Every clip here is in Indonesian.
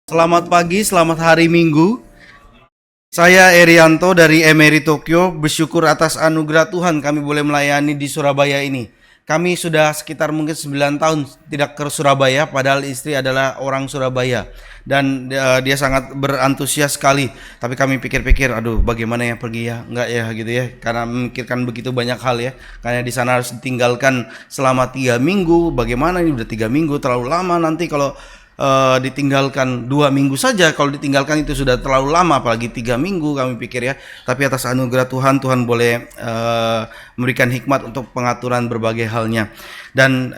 Selamat pagi, selamat hari Minggu. Saya Erianto dari Emery Tokyo. Bersyukur atas anugerah Tuhan kami boleh melayani di Surabaya ini. Kami sudah sekitar mungkin 9 tahun tidak ke Surabaya, padahal istri adalah orang Surabaya. Dan dia sangat berantusias sekali. Tapi kami pikir-pikir, aduh bagaimana ya pergi ya, enggak ya gitu ya. Karena memikirkan begitu banyak hal ya. Karena di sana harus ditinggalkan selama 3 minggu. Bagaimana ini udah 3 minggu terlalu lama, nanti kalau ditinggalkan 2 minggu saja, kalau ditinggalkan itu sudah terlalu lama, apalagi 3 minggu kami pikir ya. Tapi atas anugerah Tuhan, Tuhan boleh memberikan hikmat untuk pengaturan berbagai halnya. Dan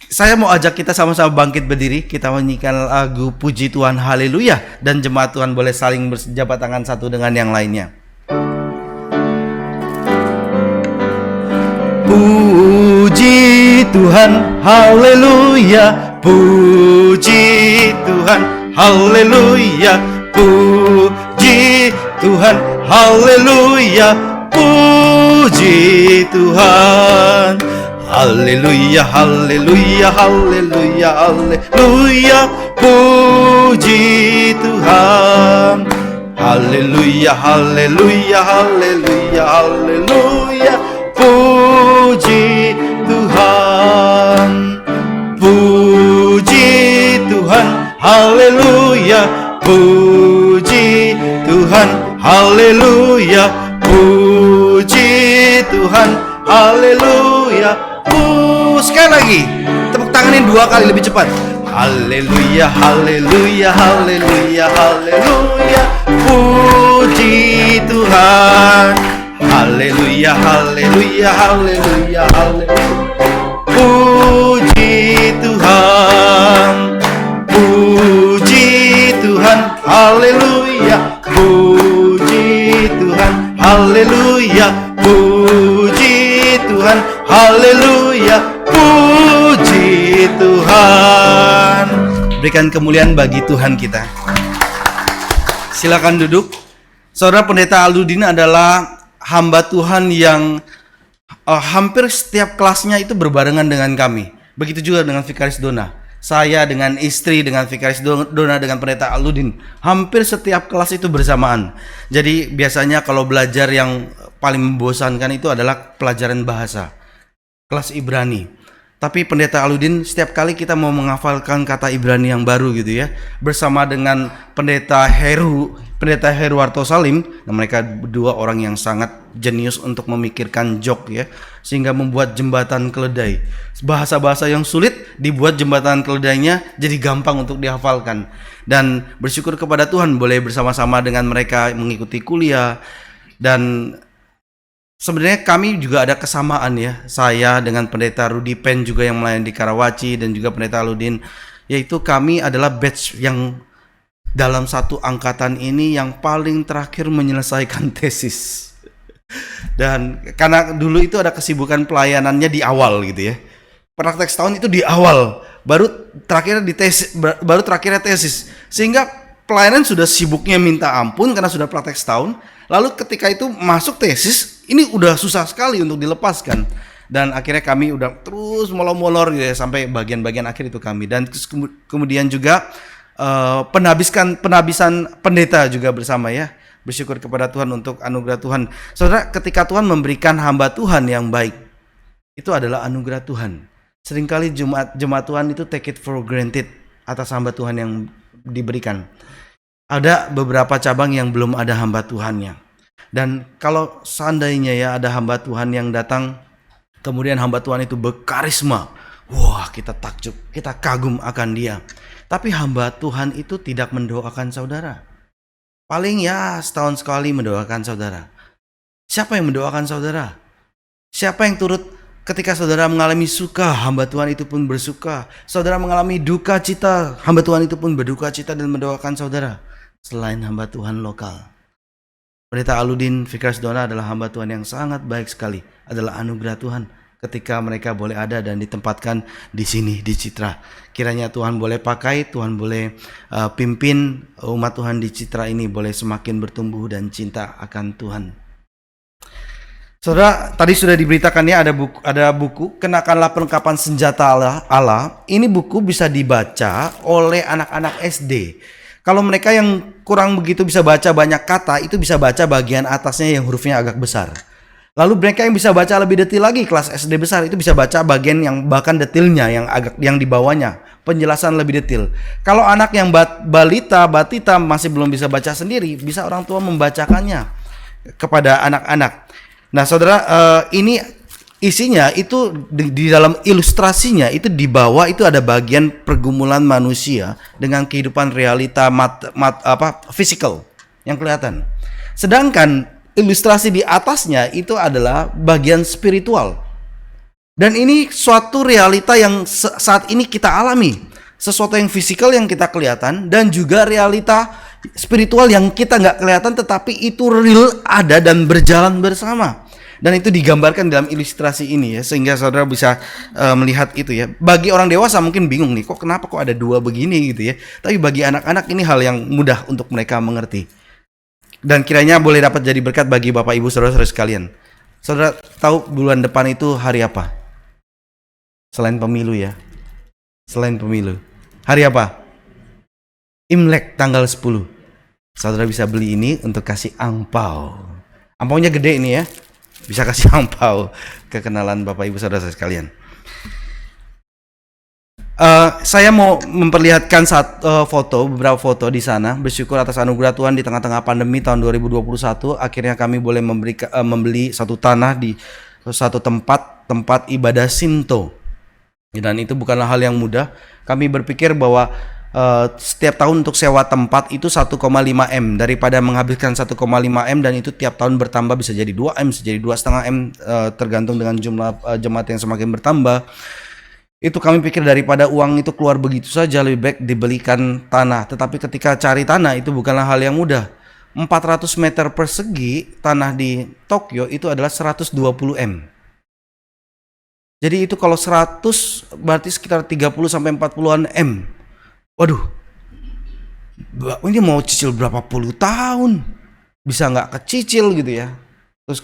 saya mau ajak kita sama-sama bangkit berdiri, kita menyanyikan lagu Puji Tuhan Haleluya, dan jemaat Tuhan boleh saling berjabat tangan satu dengan yang lainnya. Puji Tuhan, haleluya. Puji Tuhan, haleluya. Puji Tuhan, haleluya. Puji Tuhan, haleluya, haleluya, haleluya, haleluya. Puji Tuhan, haleluya, haleluya, haleluya, haleluya. Puji Tuhan, puji Tuhan, haleluya. Puji Tuhan, haleluya. Puji Tuhan, haleluya. Sekali lagi, tepuk tanganin 2 kali lebih cepat. Haleluya, haleluya, haleluya, haleluya. Puji Tuhan, haleluya, haleluya, haleluya, haleluya. Puji Tuhan, puji Tuhan, haleluya. Puji Tuhan, haleluya. Puji Tuhan, haleluya. Puji Tuhan. Berikan kemuliaan bagi Tuhan kita. Silakan duduk. Saudara Pendeta Aludin adalah hamba Tuhan yang hampir setiap kelasnya itu berbarengan dengan kami. Begitu juga dengan Vikaris Dona. Saya dengan istri, dengan Vikaris Dona, dengan Pendeta Aludin. Hampir setiap kelas itu bersamaan. Jadi biasanya kalau belajar yang paling membosankan itu adalah pelajaran bahasa. Kelas Ibrani. Tapi Pendeta Aludin setiap kali kita mau menghafalkan kata Ibrani yang baru gitu ya, bersama dengan Pendeta Heru Warto Salim. Nah, mereka berdua orang yang sangat jenius untuk memikirkan jok ya, sehingga membuat jembatan keledai. Bahasa-bahasa yang sulit dibuat jembatan keledainya jadi gampang untuk dihafalkan. Dan bersyukur kepada Tuhan boleh bersama-sama dengan mereka mengikuti kuliah. Dan sebenarnya kami juga ada kesamaan ya. Saya dengan Pendeta Rudi Pen juga yang melayani di Karawaci, dan juga Pendeta Aludin, yaitu kami adalah batch yang dalam satu angkatan ini yang paling terakhir menyelesaikan tesis. Dan karena dulu itu ada kesibukan pelayanannya di awal gitu ya. Praktek setahun itu di awal, baru terakhirnya tesis. Sehingga pelayanan sudah sibuknya minta ampun karena sudah praktek setahun. Lalu ketika itu masuk tesis, ini udah susah sekali untuk dilepaskan. Dan akhirnya kami udah terus molor-molor gitu ya, sampai bagian-bagian akhir itu kami. Dan kemudian juga penabisan pendeta juga bersama ya. Bersyukur kepada Tuhan untuk anugerah Tuhan. Saudara, ketika Tuhan memberikan hamba Tuhan yang baik, itu adalah anugerah Tuhan. Seringkali jemaat Tuhan itu take it for granted atas hamba Tuhan yang diberikan. Ada beberapa cabang yang belum ada hamba Tuhannya. Dan kalau seandainya ya ada hamba Tuhan yang datang, kemudian hamba Tuhan itu berkarisma, wah kita takjub, kita kagum akan dia. Tapi hamba Tuhan itu tidak mendoakan saudara. Paling ya setahun sekali mendoakan saudara. Siapa yang mendoakan saudara? Siapa yang turut ketika saudara mengalami suka, hamba Tuhan itu pun bersuka. Saudara mengalami duka cita, hamba Tuhan itu pun berduka cita dan mendoakan saudara. Selain hamba Tuhan lokal, Pendeta Aludin, Vikaris Dona adalah hamba Tuhan yang sangat baik sekali. Adalah anugerah Tuhan ketika mereka boleh ada dan ditempatkan di sini di Citra. Kiranya Tuhan boleh pakai, Tuhan boleh pimpin umat Tuhan di Citra ini boleh semakin bertumbuh dan cinta akan Tuhan. Saudara, tadi sudah diberitakan ya ada buku Kenakanlah Perlengkapan Senjata Allah. Ini buku bisa dibaca oleh anak-anak SD. Kalau mereka yang kurang begitu bisa baca banyak kata, itu bisa baca bagian atasnya yang hurufnya agak besar. Lalu mereka yang bisa baca lebih detail lagi, kelas SD besar, itu bisa baca bagian yang bahkan detailnya yang di bawahnya, penjelasan lebih detail. Kalau anak yang batita masih belum bisa baca sendiri, bisa orang tua membacakannya kepada anak-anak. Nah, saudara, ini isinya itu di dalam ilustrasinya itu di bawah itu ada bagian pergumulan manusia dengan kehidupan realita fisikal yang kelihatan. Sedangkan ilustrasi di atasnya itu adalah bagian spiritual. Dan ini suatu realita yang saat ini kita alami, sesuatu yang fisikal yang kita kelihatan dan juga realita spiritual yang kita nggak kelihatan tetapi itu real ada dan berjalan bersama. Dan itu digambarkan dalam ilustrasi ini ya, sehingga saudara bisa melihat itu ya. Bagi orang dewasa mungkin bingung nih, kenapa kok ada dua begini gitu ya. Tapi bagi anak-anak ini hal yang mudah untuk mereka mengerti. Dan kiranya boleh dapat jadi berkat bagi Bapak Ibu saudara-saudara sekalian. Saudara tahu bulan depan itu hari apa? Selain pemilu ya. Selain pemilu. Hari apa? Imlek tanggal 10. Saudara bisa beli ini untuk kasih angpau. Angpaunya gede ini ya. Bisa kasih angpau ke kenalan Bapak Ibu saudara sekalian. Saya mau memperlihatkan beberapa foto di sana. Bersyukur atas anugerah Tuhan di tengah-tengah pandemi tahun 2021, akhirnya kami boleh membeli satu tanah di satu tempat ibadah Shinto. Dan itu bukanlah hal yang mudah. Kami berpikir bahwa setiap tahun untuk sewa tempat itu 1,5 M, daripada menghabiskan 1,5 M dan itu tiap tahun bertambah bisa jadi 2 M, bisa jadi 2,5 M, tergantung dengan jumlah jemaat yang semakin bertambah. Itu kami pikir daripada uang itu keluar begitu saja, lebih baik dibelikan tanah. Tetapi ketika cari tanah itu bukanlah hal yang mudah. 400 meter persegi tanah di Tokyo itu adalah 120 M. Jadi itu kalau 100 berarti sekitar 30 sampai 40-an M. Waduh, ini mau cicil berapa puluh tahun, bisa nggak kecicil gitu ya. Terus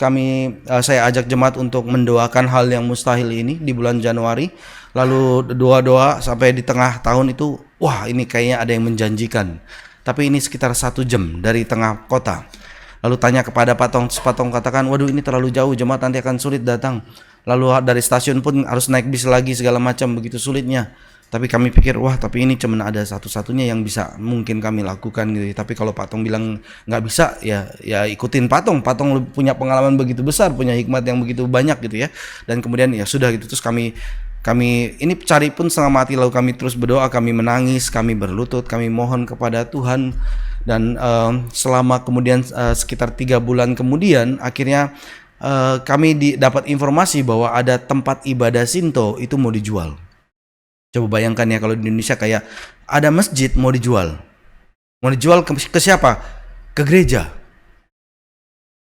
saya ajak jemaat untuk mendoakan hal yang mustahil ini di bulan Januari. Lalu doa sampai di tengah tahun itu, wah ini kayaknya ada yang menjanjikan. Tapi ini sekitar 1 jam dari tengah kota. Lalu tanya kepada patong katakan, waduh ini terlalu jauh, jemaat nanti akan sulit datang. Lalu dari stasiun pun harus naik bis lagi segala macam, begitu sulitnya. Tapi kami pikir, tapi ini cuma ada satu-satunya yang bisa mungkin kami lakukan gitu. Tapi kalau Patong bilang nggak bisa, ya ikutin Patong. Patong punya pengalaman begitu besar, punya hikmat yang begitu banyak gitu ya. Dan kemudian ya sudah gitu. Terus kami ini cari pun setengah mati, lalu kami terus berdoa, kami menangis, kami berlutut, kami mohon kepada Tuhan. Dan selama kemudian sekitar 3 bulan kemudian, akhirnya kami dapat informasi bahwa ada tempat ibadah Shinto itu mau dijual. Coba bayangkan ya, kalau di Indonesia kayak ada masjid mau dijual. Mau dijual ke siapa? Ke gereja.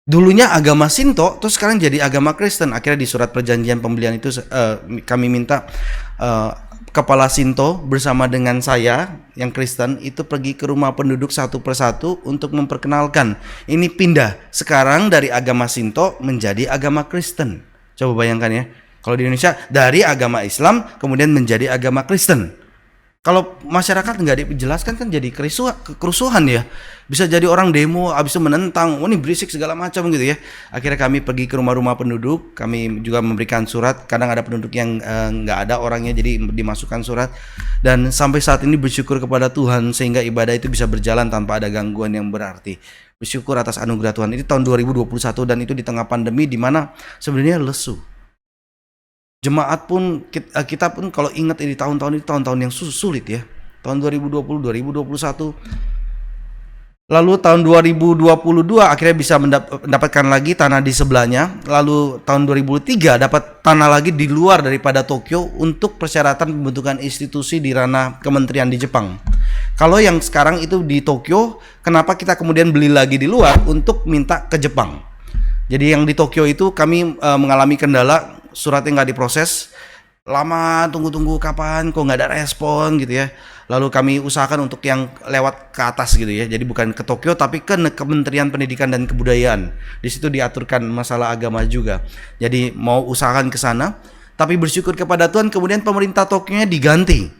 Dulunya agama Shinto, terus sekarang jadi agama Kristen. Akhirnya di surat perjanjian pembelian itu kami minta kepala Shinto bersama dengan saya yang Kristen itu pergi ke rumah penduduk satu persatu untuk memperkenalkan. Ini pindah sekarang dari agama Shinto menjadi agama Kristen. Coba bayangkan ya. Kalau di Indonesia dari agama Islam kemudian menjadi agama Kristen. Kalau masyarakat nggak dijelaskan kan jadi kerusuhan ya. Bisa jadi orang demo habis itu menentang, ini berisik segala macam gitu ya. Akhirnya kami pergi ke rumah-rumah penduduk, kami juga memberikan surat. Kadang ada penduduk yang nggak ada orangnya, jadi dimasukkan surat. Dan sampai saat ini bersyukur kepada Tuhan sehingga ibadah itu bisa berjalan tanpa ada gangguan yang berarti. Bersyukur atas anugerah Tuhan. Itu tahun 2021 dan itu di tengah pandemi di mana sebenarnya lesu. Jemaat pun kita pun kalau ingat ini tahun-tahun yang sulit ya. Tahun 2020, 2021. Lalu tahun 2022 akhirnya bisa mendapatkan lagi tanah di sebelahnya. Lalu tahun 2003 dapat tanah lagi di luar daripada Tokyo untuk persyaratan pembentukan institusi di ranah kementerian di Jepang. Kalau yang sekarang itu di Tokyo, kenapa kita kemudian beli lagi di luar untuk minta ke Jepang? Jadi yang di Tokyo itu kami mengalami kendala, suratnya nggak diproses. lama, tunggu-tunggu kapan kok nggak ada respon gitu ya. Lalu kami usahakan untuk yang lewat ke atas gitu ya, jadi bukan ke Tokyo tapi ke Kementerian Pendidikan dan Kebudayaan. Di situ diaturkan masalah agama juga, jadi mau usahakan ke sana. Tapi bersyukur kepada Tuhan, kemudian pemerintah Tokyo-nya diganti,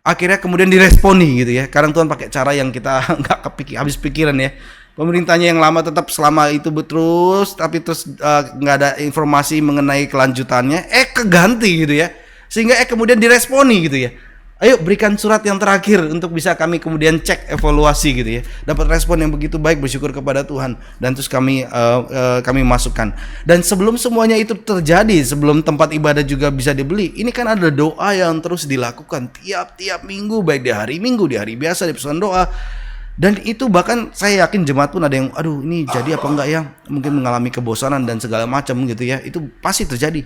akhirnya kemudian diresponi gitu ya. Kadang Tuhan pakai cara yang kita nggak habis pikiran ya. Pemerintahnya yang lama tetap selama itu terus, tapi terus nggak ada informasi mengenai kelanjutannya, keganti gitu ya, sehingga kemudian diresponi gitu ya. Ayo berikan surat yang terakhir untuk bisa kami kemudian cek evaluasi gitu ya. Dapat respon yang begitu baik, bersyukur kepada Tuhan, dan terus kami masukkan. Dan sebelum semuanya itu terjadi, sebelum tempat ibadah juga bisa dibeli, ini kan ada doa yang terus dilakukan tiap minggu, baik di hari Minggu, di hari biasa, di pesan doa. Dan itu bahkan saya yakin jemaat pun ada yang, aduh ini jadi apa enggak ya, mungkin mengalami kebosanan dan segala macam gitu ya. Itu pasti terjadi.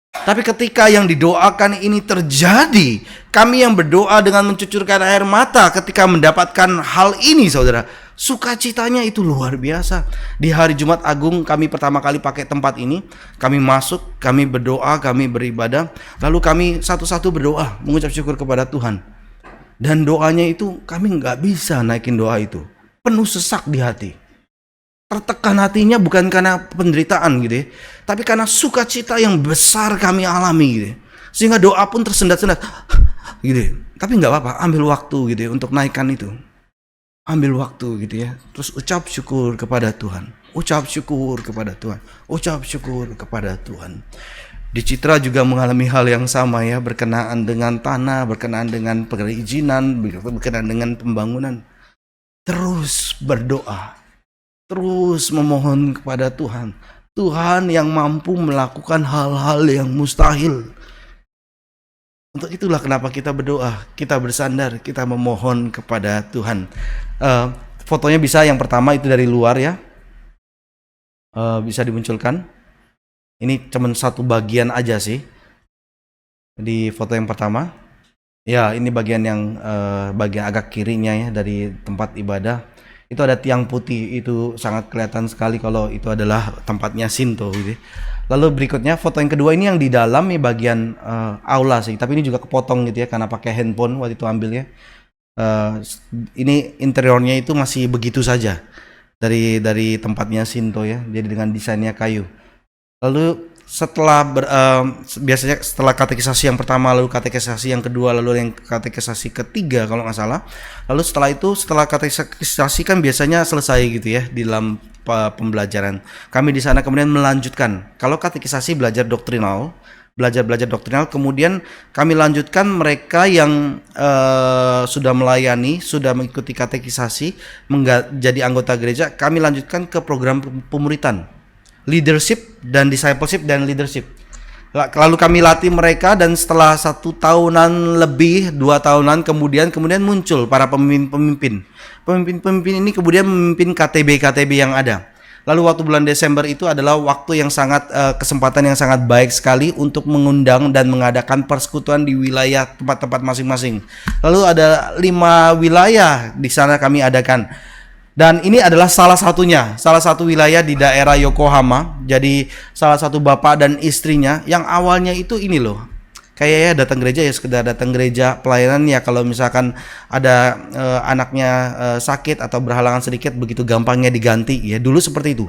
Tapi ketika yang didoakan ini terjadi, kami yang berdoa dengan mencucurkan air mata ketika mendapatkan hal ini, saudara, sukacitanya itu luar biasa. Di hari Jumat Agung kami pertama kali pakai tempat ini, kami masuk, kami berdoa, kami beribadah, lalu kami satu-satu berdoa mengucap syukur kepada Tuhan. Dan doanya itu kami nggak bisa naikin doa itu, penuh sesak di hati, tertekan hatinya bukan karena penderitaan gitu ya, tapi karena sukacita yang besar kami alami gitu ya. Sehingga doa pun tersendat-sendat gitu ya. Tapi nggak apa-apa, ambil waktu gitu ya untuk naikkan itu, ambil waktu gitu ya, terus ucap syukur kepada Tuhan, ucap syukur kepada Tuhan, ucap syukur kepada Tuhan. Di Citra juga mengalami hal yang sama ya, berkenaan dengan tanah, berkenaan dengan perizinan, berkenaan dengan pembangunan. Terus berdoa, terus memohon kepada Tuhan. Tuhan yang mampu melakukan hal-hal yang mustahil. Untuk itulah kenapa kita berdoa, kita bersandar, kita memohon kepada Tuhan. Fotonya bisa yang pertama itu dari luar ya, bisa dimunculkan. Ini cuma satu bagian aja sih di foto yang pertama. Ya, ini bagian yang bagian agak kirinya ya dari tempat ibadah. Itu ada tiang putih, itu sangat kelihatan sekali kalau itu adalah tempatnya Shinto gitu. Lalu berikutnya foto yang kedua ini yang di dalam ya, bagian aula sih, tapi ini juga kepotong gitu ya karena pakai handphone waktu itu ambilnya. Ini interiornya itu masih begitu saja dari tempatnya Shinto ya, jadi dengan desainnya kayu. Lalu biasanya setelah katekisasi yang pertama, lalu katekisasi yang kedua, lalu yang katekisasi ketiga kalau nggak salah. Lalu setelah katekisasi kan biasanya selesai gitu ya di dalam pembelajaran. Kami di sana kemudian melanjutkan. Kalau katekisasi belajar doktrinal, kemudian kami lanjutkan mereka yang sudah melayani, sudah mengikuti katekisasi, menjadi anggota gereja, kami lanjutkan ke program pemuritan, leadership dan discipleship dan leadership. Lalu kami latih mereka, dan setelah 1 tahunan lebih, 2 tahunan kemudian muncul para pemimpin ini kemudian memimpin KTB yang ada. Lalu waktu bulan Desember itu adalah waktu yang sangat kesempatan yang sangat baik sekali untuk mengundang dan mengadakan persekutuan di wilayah tempat-tempat masing-masing. Lalu ada 5 wilayah di sana kami adakan. Dan ini adalah salah satu wilayah di daerah Yokohama. Jadi salah satu bapak dan istrinya yang awalnya itu ini loh, kayaknya datang gereja ya sekedar datang gereja pelayanan ya, kalau misalkan ada anaknya sakit atau berhalangan sedikit, begitu gampangnya diganti ya, dulu seperti itu.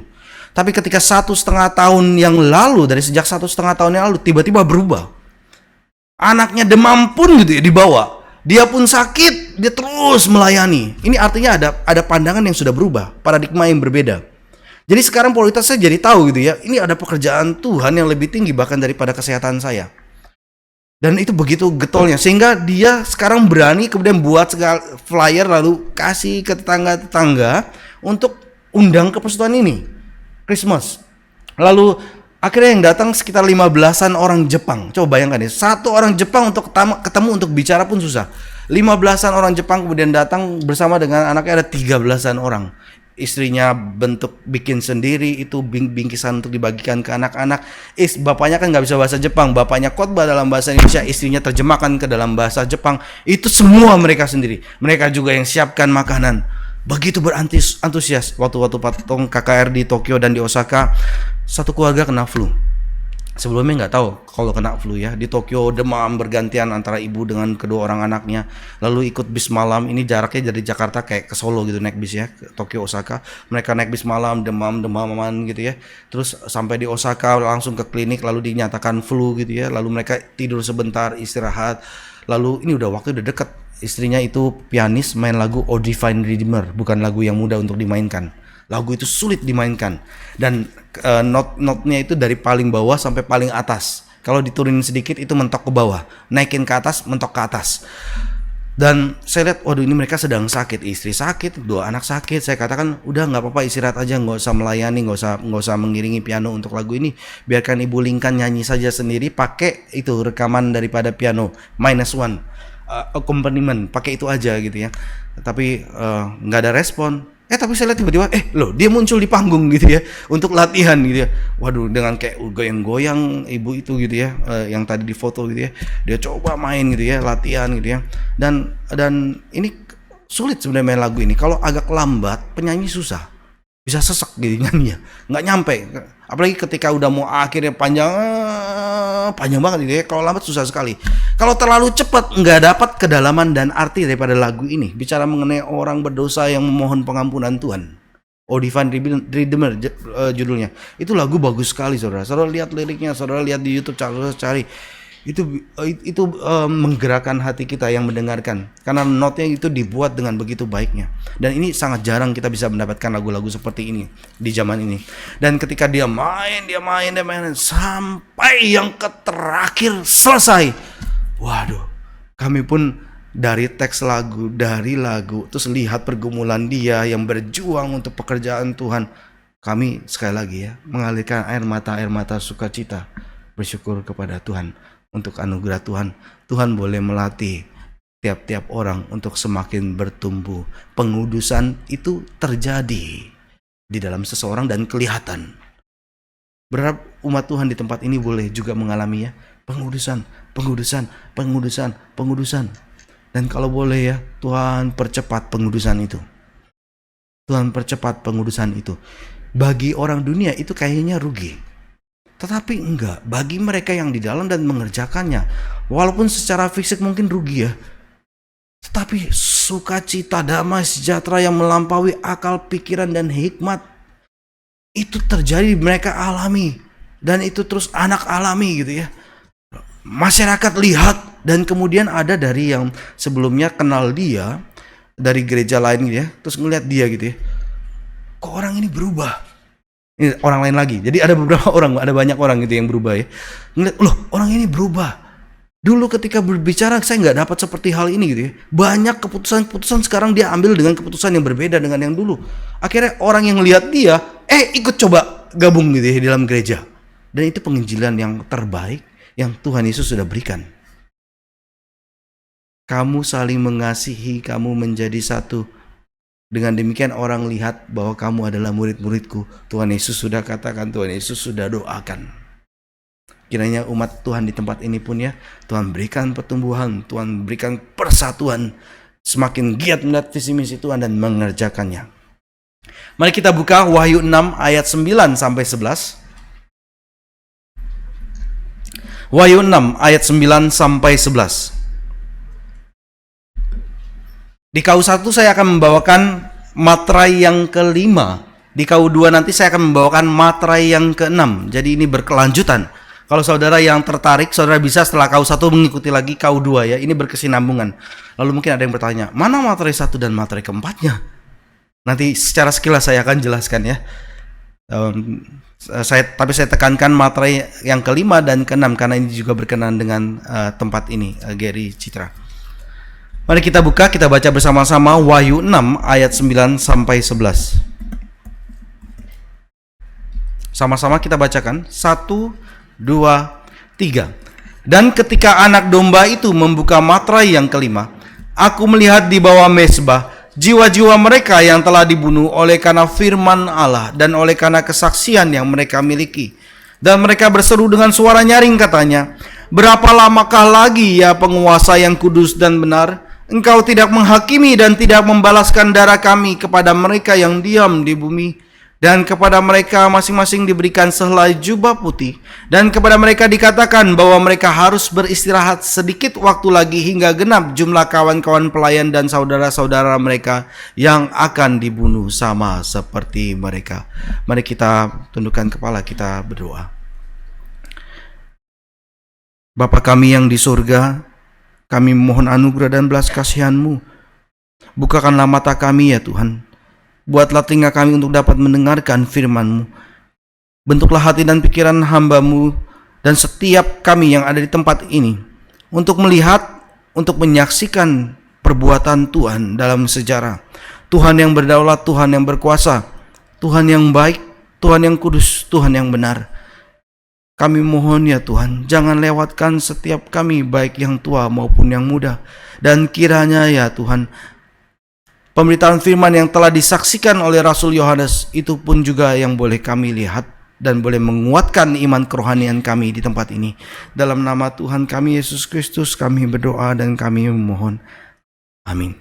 Tapi ketika 1,5 tahun yang lalu, dari sejak 1,5 tahun yang lalu, tiba-tiba berubah. Anaknya demam pun gitu ya dibawa, dia pun sakit, dia terus melayani. Ini artinya ada pandangan yang sudah berubah, paradigma yang berbeda. Jadi sekarang prioritas saya jadi tahu gitu ya, ini ada pekerjaan Tuhan yang lebih tinggi bahkan daripada kesehatan saya. Dan itu begitu getolnya, sehingga dia sekarang berani kemudian buat segala flyer lalu kasih ke tetangga-tetangga untuk undang ke persekutuan ini, Christmas. Lalu akhirnya yang datang sekitar 15-an orang Jepang. Coba bayangkan ya, satu orang Jepang untuk ketemu untuk bicara pun susah. 15-an orang Jepang kemudian datang bersama dengan anaknya, ada 13-an orang. Istrinya bikin sendiri itu bingkisan untuk dibagikan ke anak-anak. Bapaknya kan nggak bisa bahasa Jepang, bapaknya khotbah dalam bahasa Indonesia, istrinya terjemahkan ke dalam bahasa Jepang. Itu semua mereka sendiri. Mereka juga yang siapkan makanan. Begitu berantusias. Waktu patong KKR di Tokyo dan di Osaka, satu keluarga kena flu. Sebelumnya nggak tahu kalau kena flu ya. Di Tokyo demam bergantian antara ibu dengan kedua orang anaknya. Lalu ikut bis malam. Ini jaraknya dari Jakarta kayak ke Solo gitu naik bis ya, ke Tokyo Osaka. Mereka naik bis malam demam-demaman gitu ya. Terus sampai di Osaka langsung ke klinik lalu dinyatakan flu gitu ya. Lalu mereka tidur sebentar istirahat. Lalu ini udah waktu udah deket. Istrinya itu pianis main lagu O Divine Redeemer, bukan lagu yang mudah untuk dimainkan. Lagu itu sulit dimainkan dan not-notnya itu dari paling bawah sampai paling atas. Kalau diturunin sedikit itu mentok ke bawah, naikin ke atas mentok ke atas. Dan saya lihat, waduh ini mereka sedang sakit, istri sakit, dua anak sakit. Saya katakan udah nggak apa-apa istirahat aja, nggak usah melayani, nggak usah mengiringi piano untuk lagu ini. Biarkan Ibu Lingkan nyanyi saja sendiri, pakai itu rekaman daripada piano -1 accompaniment, pakai itu aja gitu ya. Tapi nggak ada respon. Tapi saya lihat tiba-tiba loh dia muncul di panggung gitu ya untuk latihan gitu ya. Waduh dengan kayak goyang-goyang ibu itu gitu ya, yang tadi di foto gitu ya. Dia coba main gitu ya, latihan gitu ya. Dan ini sulit sebenarnya main lagu ini. Kalau agak lambat penyanyi susah. Bisa sesek gitu nyanyinya. Nggak nyampe. Apalagi ketika udah mau akhirnya panjang banget gitu ya. Kalau lambat susah sekali. Kalau terlalu cepat nggak dapat kedalaman dan arti daripada lagu ini. Bicara mengenai orang berdosa yang memohon pengampunan Tuhan. O Divine Redeemer judulnya. Itu lagu bagus sekali saudara. Saudara lihat liriknya, saudara lihat di YouTube, saudara cari. Itu menggerakkan hati kita yang mendengarkan. Karena notnya itu dibuat dengan begitu baiknya. Dan ini sangat jarang kita bisa mendapatkan lagu-lagu seperti ini di zaman ini. Dan ketika dia main sampai yang terakhir selesai. Waduh, kami pun dari teks lagu, dari lagu, terus lihat pergumulan dia yang berjuang untuk pekerjaan Tuhan. Kami sekali lagi ya mengalirkan air mata sukacita, bersyukur kepada Tuhan untuk anugerah Tuhan. Tuhan boleh melatih tiap-tiap orang untuk semakin bertumbuh. Pengudusan itu terjadi di dalam seseorang dan kelihatan. Berharap umat Tuhan di tempat ini boleh juga mengalami ya pengudusan. Dan kalau boleh ya, Tuhan percepat pengudusan itu. Bagi orang dunia itu kayaknya rugi. Tetapi enggak, bagi mereka yang di dalam dan mengerjakannya, walaupun secara fisik mungkin rugi ya, tetapi sukacita, damai, sejahtera yang melampaui akal, pikiran, dan hikmat itu terjadi, mereka alami. Dan itu terus anak alami gitu ya. Masyarakat lihat, dan kemudian ada dari yang sebelumnya kenal dia dari gereja lain gitu ya, terus ngeliat dia gitu ya, kok orang ini berubah. Ini orang lain lagi. Jadi ada beberapa orang, ada banyak orang gitu yang berubah ya. Ngeliat, loh orang ini berubah. Dulu ketika berbicara saya nggak dapat seperti hal ini gitu ya. Banyak keputusan sekarang dia ambil dengan keputusan yang berbeda dengan yang dulu. Akhirnya orang yang lihat dia, ikut coba gabung gitu ya di dalam gereja. Dan itu penginjilan yang terbaik yang Tuhan Yesus sudah berikan. Kamu saling mengasihi, kamu menjadi satu. Dengan demikian orang lihat bahwa kamu adalah murid-muridku. Tuhan Yesus sudah katakan, Tuhan Yesus sudah doakan. Kiranya umat Tuhan di tempat ini pun ya, Tuhan berikan pertumbuhan, Tuhan berikan persatuan, semakin giat melihat visi misi Tuhan dan mengerjakannya. Mari kita buka Wahyu 6 ayat 9 sampai 11. Wahyu 6 ayat 9 sampai 11. Di KU1 saya akan membawakan materai yang kelima. Di KU2 nanti saya akan membawakan materai yang keenam. Jadi ini berkelanjutan. Kalau saudara yang tertarik, saudara bisa setelah KU1 mengikuti lagi KU2 ya. Ini berkesinambungan. Lalu mungkin ada yang bertanya, mana materai 1 dan materai keempatnya? Nanti secara sekilas saya akan jelaskan ya. Tapi saya tekankan materai yang kelima dan keenam karena ini juga berkenan dengan tempat ini, Gary Citra. Mari kita buka, kita baca bersama-sama Wahyu 6 ayat 9 sampai 11. Sama-sama kita bacakan. 1, 2, 3. Dan ketika anak domba itu membuka materai yang kelima, aku melihat di bawah mezbah jiwa-jiwa mereka yang telah dibunuh oleh karena firman Allah dan oleh karena kesaksian yang mereka miliki. Dan mereka berseru dengan suara nyaring katanya, berapa lamakah lagi ya penguasa yang kudus dan benar? Engkau tidak menghakimi dan tidak membalaskan darah kami kepada mereka yang diam di bumi. Dan kepada mereka masing-masing diberikan sehelai jubah putih. Dan kepada mereka dikatakan bahwa mereka harus beristirahat sedikit waktu lagi hingga genap jumlah kawan-kawan pelayan dan saudara-saudara mereka yang akan dibunuh sama seperti mereka. Mari kita tundukkan kepala, kita berdoa. Bapa kami yang di surga, kami mohon anugerah dan belas kasihan-Mu. Bukakanlah mata kami ya Tuhan. Buatlah telinga kami untuk dapat mendengarkan firman-Mu. Bentuklah hati dan pikiran hamba-Mu dan setiap kami yang ada di tempat ini untuk melihat, untuk menyaksikan perbuatan Tuhan dalam sejarah. Tuhan yang berdaulat, Tuhan yang berkuasa, Tuhan yang baik, Tuhan yang kudus, Tuhan yang benar. Kami mohon ya Tuhan, jangan lewatkan setiap kami baik yang tua maupun yang muda. Dan kiranya ya Tuhan, pemberitaan firman yang telah disaksikan oleh Rasul Yohanes itu pun juga yang boleh kami lihat dan boleh menguatkan iman kerohanian kami di tempat ini. Dalam nama Tuhan kami Yesus Kristus kami berdoa dan kami memohon. Amin.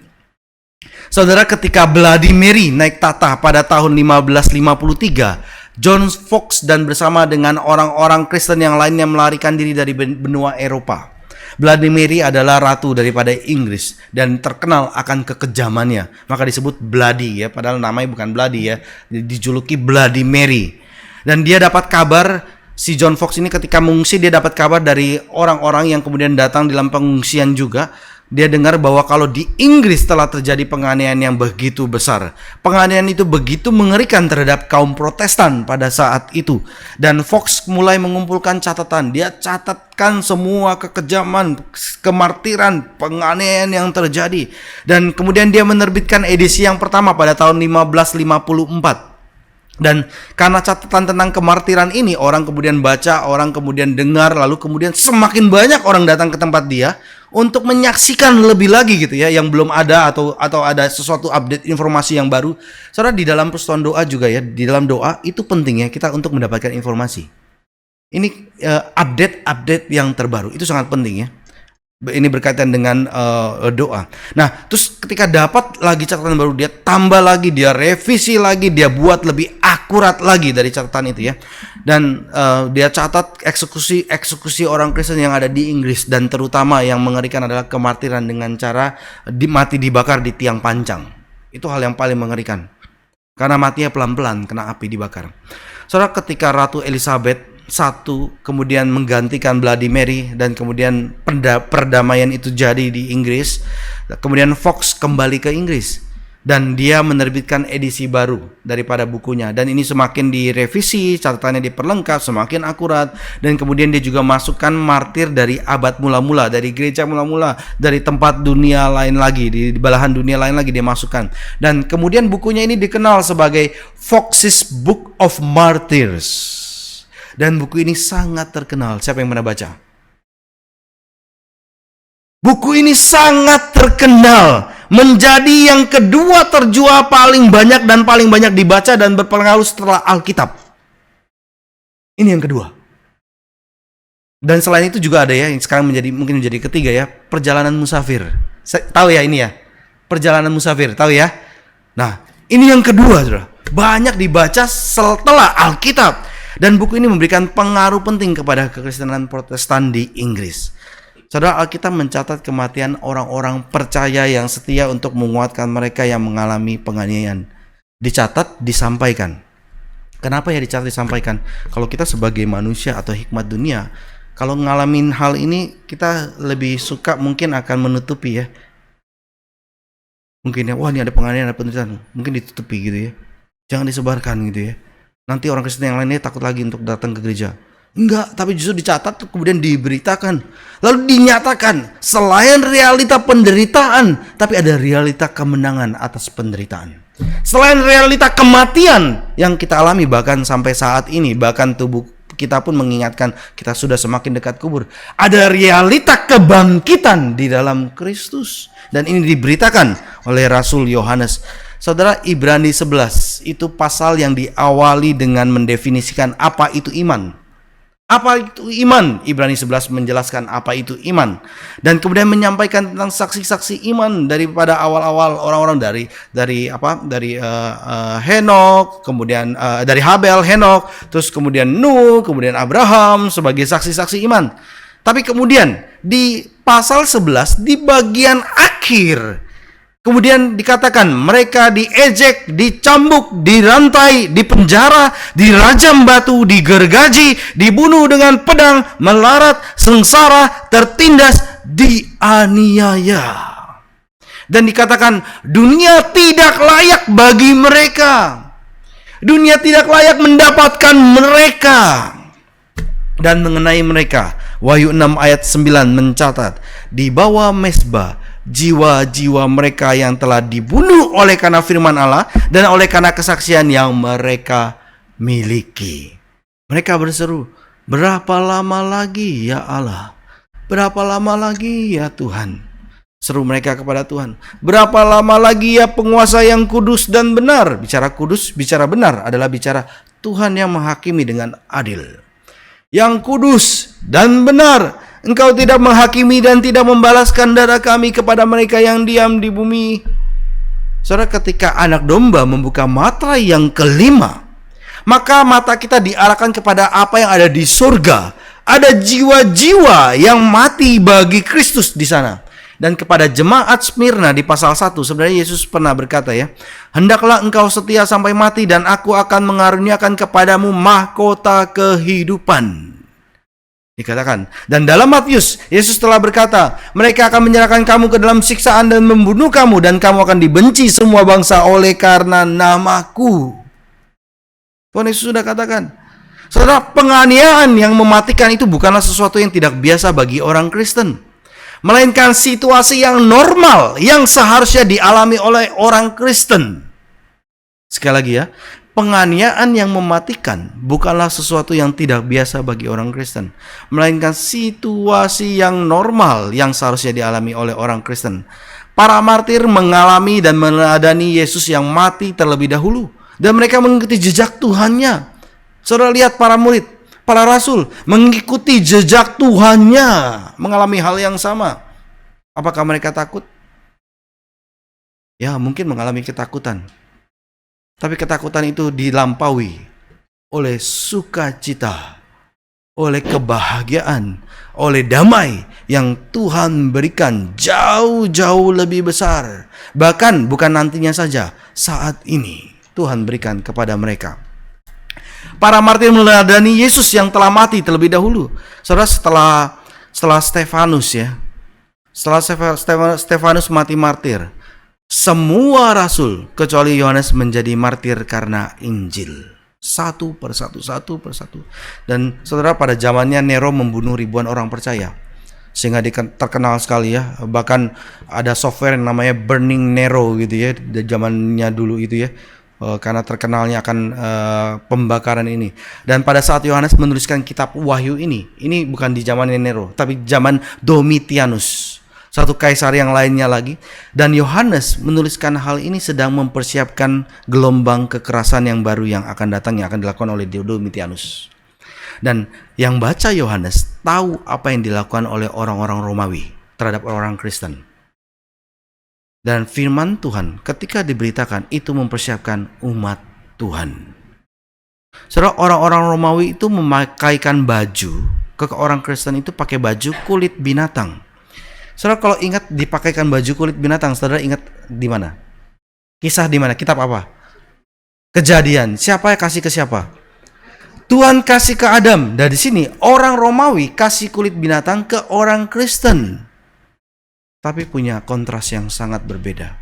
Saudara, ketika Bloody Mary naik tahta pada tahun 1553, John Fox dan bersama dengan orang-orang Kristen yang lainnya melarikan diri dari benua Eropa. Bloody Mary adalah ratu daripada Inggris dan terkenal akan kekejamannya, maka disebut Bloody ya, padahal namanya bukan Bloody ya, dijuluki Bloody Mary. Dan dia dapat kabar, si John Fox ini ketika mengungsi, dia dapat kabar dari orang-orang yang kemudian datang dalam pengungsian juga. Dia dengar bahwa kalau di Inggris telah terjadi penganiayaan yang begitu besar. Penganiayaan itu begitu mengerikan terhadap kaum Protestan pada saat itu. Dan Fox mulai mengumpulkan catatan. Dia catatkan semua kekejaman, kemartiran, penganiayaan yang terjadi. Dan kemudian dia menerbitkan edisi yang pertama pada tahun 1554. Dan karena catatan tentang kemartiran ini, orang kemudian baca, orang kemudian dengar, lalu kemudian semakin banyak orang datang ke tempat dia untuk menyaksikan lebih lagi gitu ya, yang belum ada atau ada sesuatu update informasi yang baru. Saudara, di dalam persekutuan doa juga ya, di dalam doa itu penting ya kita untuk mendapatkan informasi. Ini update yang terbaru, itu sangat penting ya. Ini berkaitan dengan doa. Nah, terus ketika dapat lagi catatan baru, dia tambah lagi, dia revisi lagi, dia buat lebih akurat lagi dari catatan itu ya. Dan dia catat eksekusi orang Kristen yang ada di Inggris, dan terutama yang mengerikan adalah kemartiran dengan cara mati dibakar di tiang pancang. Itu hal yang paling mengerikan. Karena matinya pelan-pelan kena api dibakar. Saudara, ketika Ratu Elizabeth satu kemudian menggantikan Bloody Mary dan kemudian perdamaian itu jadi di Inggris, kemudian Fox kembali ke Inggris dan dia menerbitkan edisi baru daripada bukunya, dan ini semakin direvisi, catatannya diperlengkap, semakin akurat, dan kemudian dia juga masukkan martir dari abad mula-mula, dari gereja mula-mula, dari tempat dunia lain lagi, di belahan dunia lain lagi dia masukkan, dan kemudian bukunya ini dikenal sebagai Fox's Book of Martyrs. Dan buku ini sangat terkenal. Siapa yang pernah baca? Buku ini sangat terkenal, menjadi yang kedua terjual paling banyak dan paling banyak dibaca dan berpengaruh setelah Alkitab. Ini yang kedua. Dan selain itu juga ada ya, yang sekarang mungkin menjadi ketiga ya, Perjalanan Musafir. Tahu ya ini ya? Perjalanan Musafir, tahu ya? Nah, ini yang kedua, saudara. Banyak dibaca setelah Alkitab. Dan buku ini memberikan pengaruh penting kepada kekristenan Protestan di Inggris. Saudara, Alkitab mencatat kematian orang-orang percaya yang setia untuk menguatkan mereka yang mengalami penganiayaan. Dicatat, disampaikan. Kenapa ya dicatat, disampaikan? Kalau kita sebagai manusia atau hikmat dunia, kalau ngalamin hal ini, kita lebih suka mungkin akan menutupi ya. Mungkin ya, wah ini ada penganiayaan, ada penderitaan. Mungkin ditutupi gitu ya. Jangan disebarkan gitu ya. Nanti orang Kristen yang lainnya takut lagi untuk datang ke gereja. Enggak, tapi justru dicatat kemudian diberitakan. Lalu dinyatakan selain realita penderitaan, tapi ada realita kemenangan atas penderitaan. Selain realita kematian yang kita alami bahkan sampai saat ini, bahkan tubuh kita pun mengingatkan kita sudah semakin dekat kubur. Ada realita kebangkitan di dalam Kristus. Dan ini diberitakan oleh Rasul Yohanes. Saudara, Ibrani 11 itu pasal yang diawali dengan mendefinisikan apa itu iman. Apa itu iman? Ibrani 11 menjelaskan apa itu iman. Dan kemudian menyampaikan tentang saksi-saksi iman daripada awal-awal orang-orang dari Henok, kemudian dari Habel, Henok, terus kemudian Nuh, kemudian Abraham sebagai saksi-saksi iman. Tapi kemudian di pasal 11 di bagian akhir kemudian dikatakan mereka diejek, dicambuk, dirantai, dipenjara, dirajam batu, digergaji, dibunuh dengan pedang, melarat, sengsara, tertindas, dianiaya. Dan dikatakan dunia tidak layak bagi mereka. Dunia tidak layak mendapatkan mereka. Dan mengenai mereka, Wahyu 6 ayat 9 mencatat, di bawah mezbah jiwa-jiwa mereka yang telah dibunuh oleh karena firman Allah dan oleh karena kesaksian yang mereka miliki. Mereka berseru, berapa lama lagi ya Allah? Berapa lama lagi ya Tuhan? Seru mereka kepada Tuhan. Berapa lama lagi ya penguasa yang kudus dan benar? Bicara kudus, bicara benar adalah bicara Tuhan yang menghakimi dengan adil. Yang kudus dan benar, Engkau tidak menghakimi dan tidak membalaskan darah kami kepada mereka yang diam di bumi. Saudara, ketika anak domba membuka mata yang kelima, maka mata kita diarahkan kepada apa yang ada di surga. Ada jiwa-jiwa yang mati bagi Kristus di sana. Dan kepada jemaat Smyrna di pasal 1, sebenarnya Yesus pernah berkata ya, hendaklah engkau setia sampai mati dan aku akan mengaruniakan kepadamu mahkota kehidupan. Dikatakan. Dan dalam Matius, Yesus telah berkata, mereka akan menyerahkan kamu ke dalam siksaan dan membunuh kamu, dan kamu akan dibenci semua bangsa oleh karena namaku. Tuhan Yesus sudah katakan. Saudara, penganiayaan yang mematikan itu bukanlah sesuatu yang tidak biasa bagi orang Kristen, melainkan situasi yang normal yang seharusnya dialami oleh orang Kristen. Sekali lagi ya, penganiayaan yang mematikan bukanlah sesuatu yang tidak biasa bagi orang Kristen, melainkan situasi yang normal yang seharusnya dialami oleh orang Kristen. Para martir mengalami dan meneladani Yesus yang mati terlebih dahulu, dan mereka mengikuti jejak Tuhannya. Saudara lihat para murid, para rasul mengikuti jejak Tuhannya, mengalami hal yang sama. Apakah mereka takut? Ya, mungkin mengalami ketakutan. Tapi ketakutan itu dilampaui oleh sukacita, oleh kebahagiaan, oleh damai yang Tuhan berikan jauh-jauh lebih besar. Bahkan bukan nantinya saja, saat ini Tuhan berikan kepada mereka. Para martir meneladani Yesus yang telah mati terlebih dahulu. Saudara, setelah Stefanus ya, setelah Stefanus mati martir, semua rasul kecuali Yohanes menjadi martir karena Injil. Satu persatu. Dan saudara, pada zamannya Nero membunuh ribuan orang percaya, sehingga terkenal sekali ya. Bahkan ada software yang namanya Burning Nero gitu ya, di zamannya dulu itu ya, karena terkenalnya akan pembakaran ini. Dan pada saat Yohanes menuliskan kitab Wahyu ini bukan di zamannya Nero, tapi zaman Domitianus, satu kaisar yang lainnya lagi. Dan Yohanes menuliskan hal ini sedang mempersiapkan gelombang kekerasan yang baru yang akan datang, yang akan dilakukan oleh Domitianus. Dan yang baca Yohanes tahu apa yang dilakukan oleh orang-orang Romawi terhadap orang Kristen. Dan firman Tuhan ketika diberitakan itu mempersiapkan umat Tuhan. Saudara, orang-orang Romawi itu memakaikan baju ke orang Kristen itu pakai baju kulit binatang. Saudara, kalau ingat dipakaikan baju kulit binatang, saudara ingat di mana? Kisah di mana? Kitab apa? Kejadian. Siapa yang kasih ke siapa? Tuhan kasih ke Adam. Dari sini orang Romawi kasih kulit binatang ke orang Kristen. Tapi punya kontras yang sangat berbeda.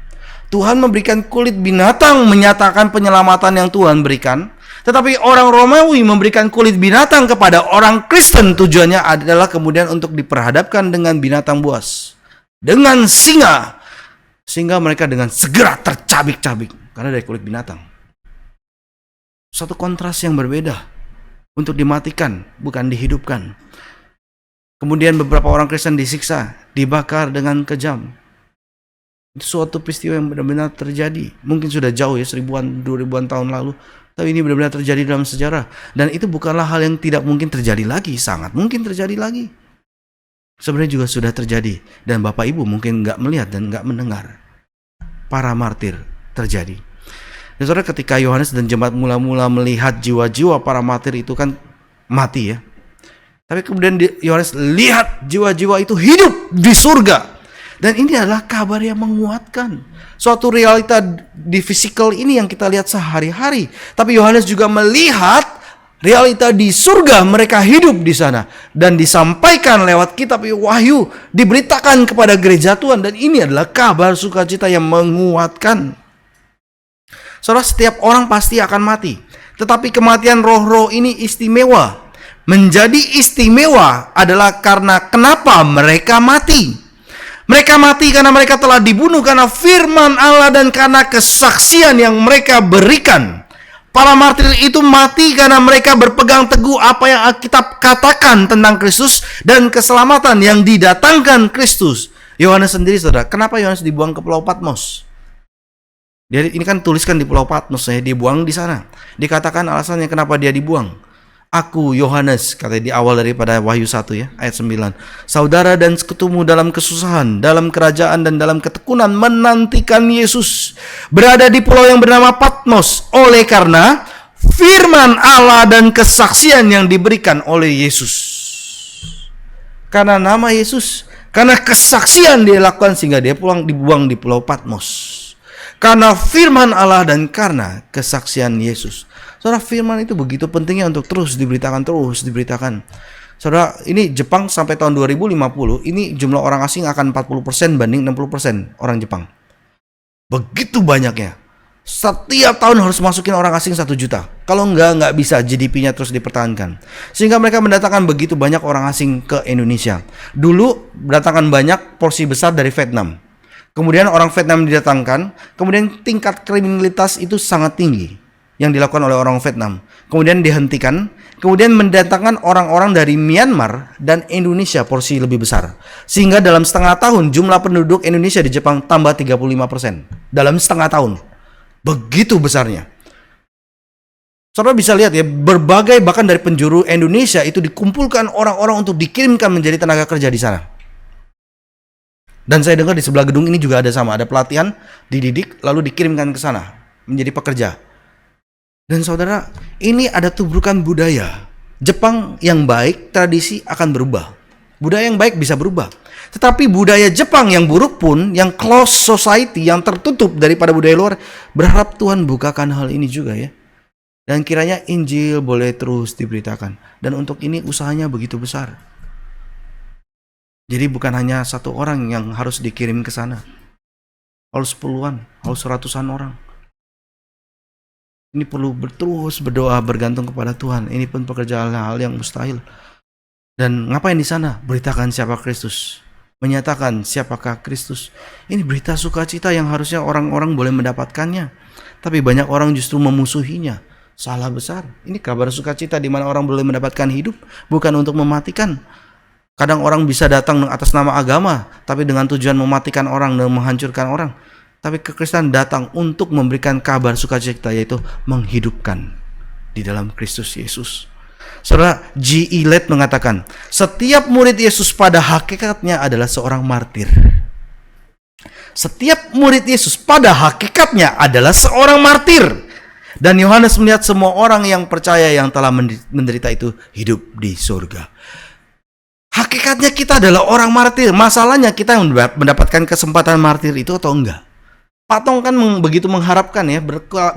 Tuhan memberikan kulit binatang menyatakan penyelamatan yang Tuhan berikan, tetapi orang Romawi memberikan kulit binatang kepada orang Kristen, tujuannya adalah kemudian untuk diperhadapkan dengan binatang buas, dengan singa, sehingga mereka dengan segera tercabik-cabik karena dari kulit binatang. Satu kontras yang berbeda, untuk dimatikan bukan dihidupkan. Kemudian beberapa orang Kristen disiksa, dibakar dengan kejam. Itu suatu peristiwa yang benar-benar terjadi. Mungkin sudah jauh ya, 1000-an, 2000-an tahun lalu. Tapi ini benar-benar terjadi dalam sejarah. Dan itu bukanlah hal yang tidak mungkin terjadi lagi. Sangat mungkin terjadi lagi. Sebenarnya juga sudah terjadi. Dan Bapak Ibu mungkin nggak melihat dan nggak mendengar. Para martir terjadi. Dan saudara, ketika Yohanes dan jemaat mula-mula melihat jiwa-jiwa para martir itu kan mati ya. Tapi kemudian Yohanes lihat jiwa-jiwa itu hidup di surga. Dan ini adalah kabar yang menguatkan. Suatu realita di fisikal ini yang kita lihat sehari-hari. Tapi Yohanes juga melihat realita di surga, mereka hidup di sana. Dan disampaikan lewat kitab Wahyu, diberitakan kepada gereja Tuhan. Dan ini adalah kabar sukacita yang menguatkan. Saudara, setiap orang pasti akan mati. Tetapi kematian roh-roh ini istimewa. Menjadi istimewa adalah karena kenapa mereka mati. Mereka mati karena mereka telah dibunuh karena firman Allah dan karena kesaksian yang mereka berikan. Para martir itu mati karena mereka berpegang teguh apa yang Alkitab katakan tentang Kristus dan keselamatan yang didatangkan Kristus. Yohanes sendiri, saudara, kenapa Yohanes dibuang ke Pulau Patmos? Jadi ini kan tuliskan di Pulau Patmos, ya, dibuang di sana. Dikatakan alasannya kenapa dia dibuang. Aku Yohanes, katanya di awal daripada Wahyu 1 ya, ayat 9. Saudara dan sekutumu dalam kesusahan, dalam kerajaan dan dalam ketekunan menantikan Yesus. Berada di pulau yang bernama Patmos oleh karena firman Allah dan kesaksian yang diberikan oleh Yesus. Karena nama Yesus, karena kesaksian dia lakukan sehingga dia dibuang di Pulau Patmos. Karena firman Allah dan karena kesaksian Yesus. Saudara, firman itu begitu pentingnya untuk terus diberitakan. Saudara, ini Jepang sampai tahun 2050, ini jumlah orang asing akan 40% banding 60% orang Jepang. Begitu banyaknya. Setiap tahun harus masukin orang asing 1 juta. Kalau nggak bisa GDP-nya terus dipertahankan. Sehingga mereka mendatangkan begitu banyak orang asing ke Indonesia. Dulu mendatangkan banyak porsi besar dari Vietnam. Kemudian orang Vietnam didatangkan, kemudian tingkat kriminalitas itu sangat tinggi yang dilakukan oleh orang Vietnam. Kemudian dihentikan, kemudian mendatangkan orang-orang dari Myanmar dan Indonesia porsi lebih besar. Sehingga dalam setengah tahun jumlah penduduk Indonesia di Jepang tambah 35%. Dalam setengah tahun. Begitu besarnya. Saudara bisa lihat ya, berbagai bahkan dari penjuru Indonesia itu dikumpulkan orang-orang untuk dikirimkan menjadi tenaga kerja di sana. Dan saya dengar di sebelah gedung ini juga ada sama, ada pelatihan, dididik, lalu dikirimkan ke sana menjadi pekerja. Dan saudara, ini ada tubrukan budaya. Jepang yang baik, tradisi akan berubah. Budaya yang baik bisa berubah. Tetapi budaya Jepang yang buruk pun, yang close society, yang tertutup daripada budaya luar, berharap Tuhan bukakan hal ini juga ya. Dan kiranya Injil boleh terus diberitakan. Dan untuk ini usahanya begitu besar. Jadi bukan hanya 1 orang yang harus dikirim ke sana. Harus puluhan, harus ratusan orang. Ini perlu terus berdoa, bergantung kepada Tuhan. Ini pun pekerjaan hal yang mustahil. Dan ngapain di sana? Beritakan siapa Kristus. Menyatakan siapakah Kristus. Ini berita sukacita yang harusnya orang-orang boleh mendapatkannya. Tapi banyak orang justru memusuhinya. Salah besar. Ini kabar sukacita di mana orang boleh mendapatkan hidup, bukan untuk mematikan. Kadang orang bisa datang atas nama agama, tapi dengan tujuan mematikan orang dan menghancurkan orang. Tapi kekristenan datang untuk memberikan kabar sukacita, yaitu menghidupkan di dalam Kristus Yesus. Saudara, G.E. Lett mengatakan, setiap murid Yesus pada hakikatnya adalah seorang martir. Setiap murid Yesus pada hakikatnya adalah seorang martir. Dan Yohanes melihat semua orang yang percaya yang telah menderita itu hidup di surga. Hakikatnya kita adalah orang martir. Masalahnya kita yang mendapatkan kesempatan martir itu atau enggak. Pak Tong kan begitu mengharapkan ya.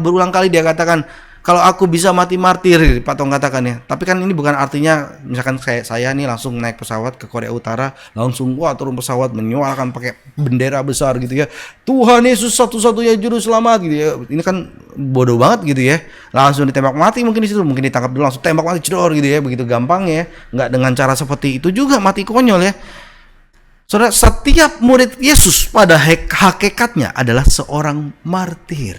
Berulang kali dia katakan, kalau aku bisa mati martir, Pak Tong katakan ya. Tapi kan ini bukan artinya misalkan saya nih langsung naik pesawat ke Korea Utara, langsung turun pesawat menyuarakan pakai bendera besar gitu ya. Tuhan Yesus satu-satunya juru selamat gitu ya. Ini kan bodoh banget gitu ya. Langsung ditembak mati mungkin di situ, mungkin ditangkap dulu langsung tembak mati jedor gitu ya. Begitu gampang ya. Enggak dengan cara seperti itu juga mati konyol ya. Saudara, setiap murid Yesus pada hakikatnya adalah seorang martir.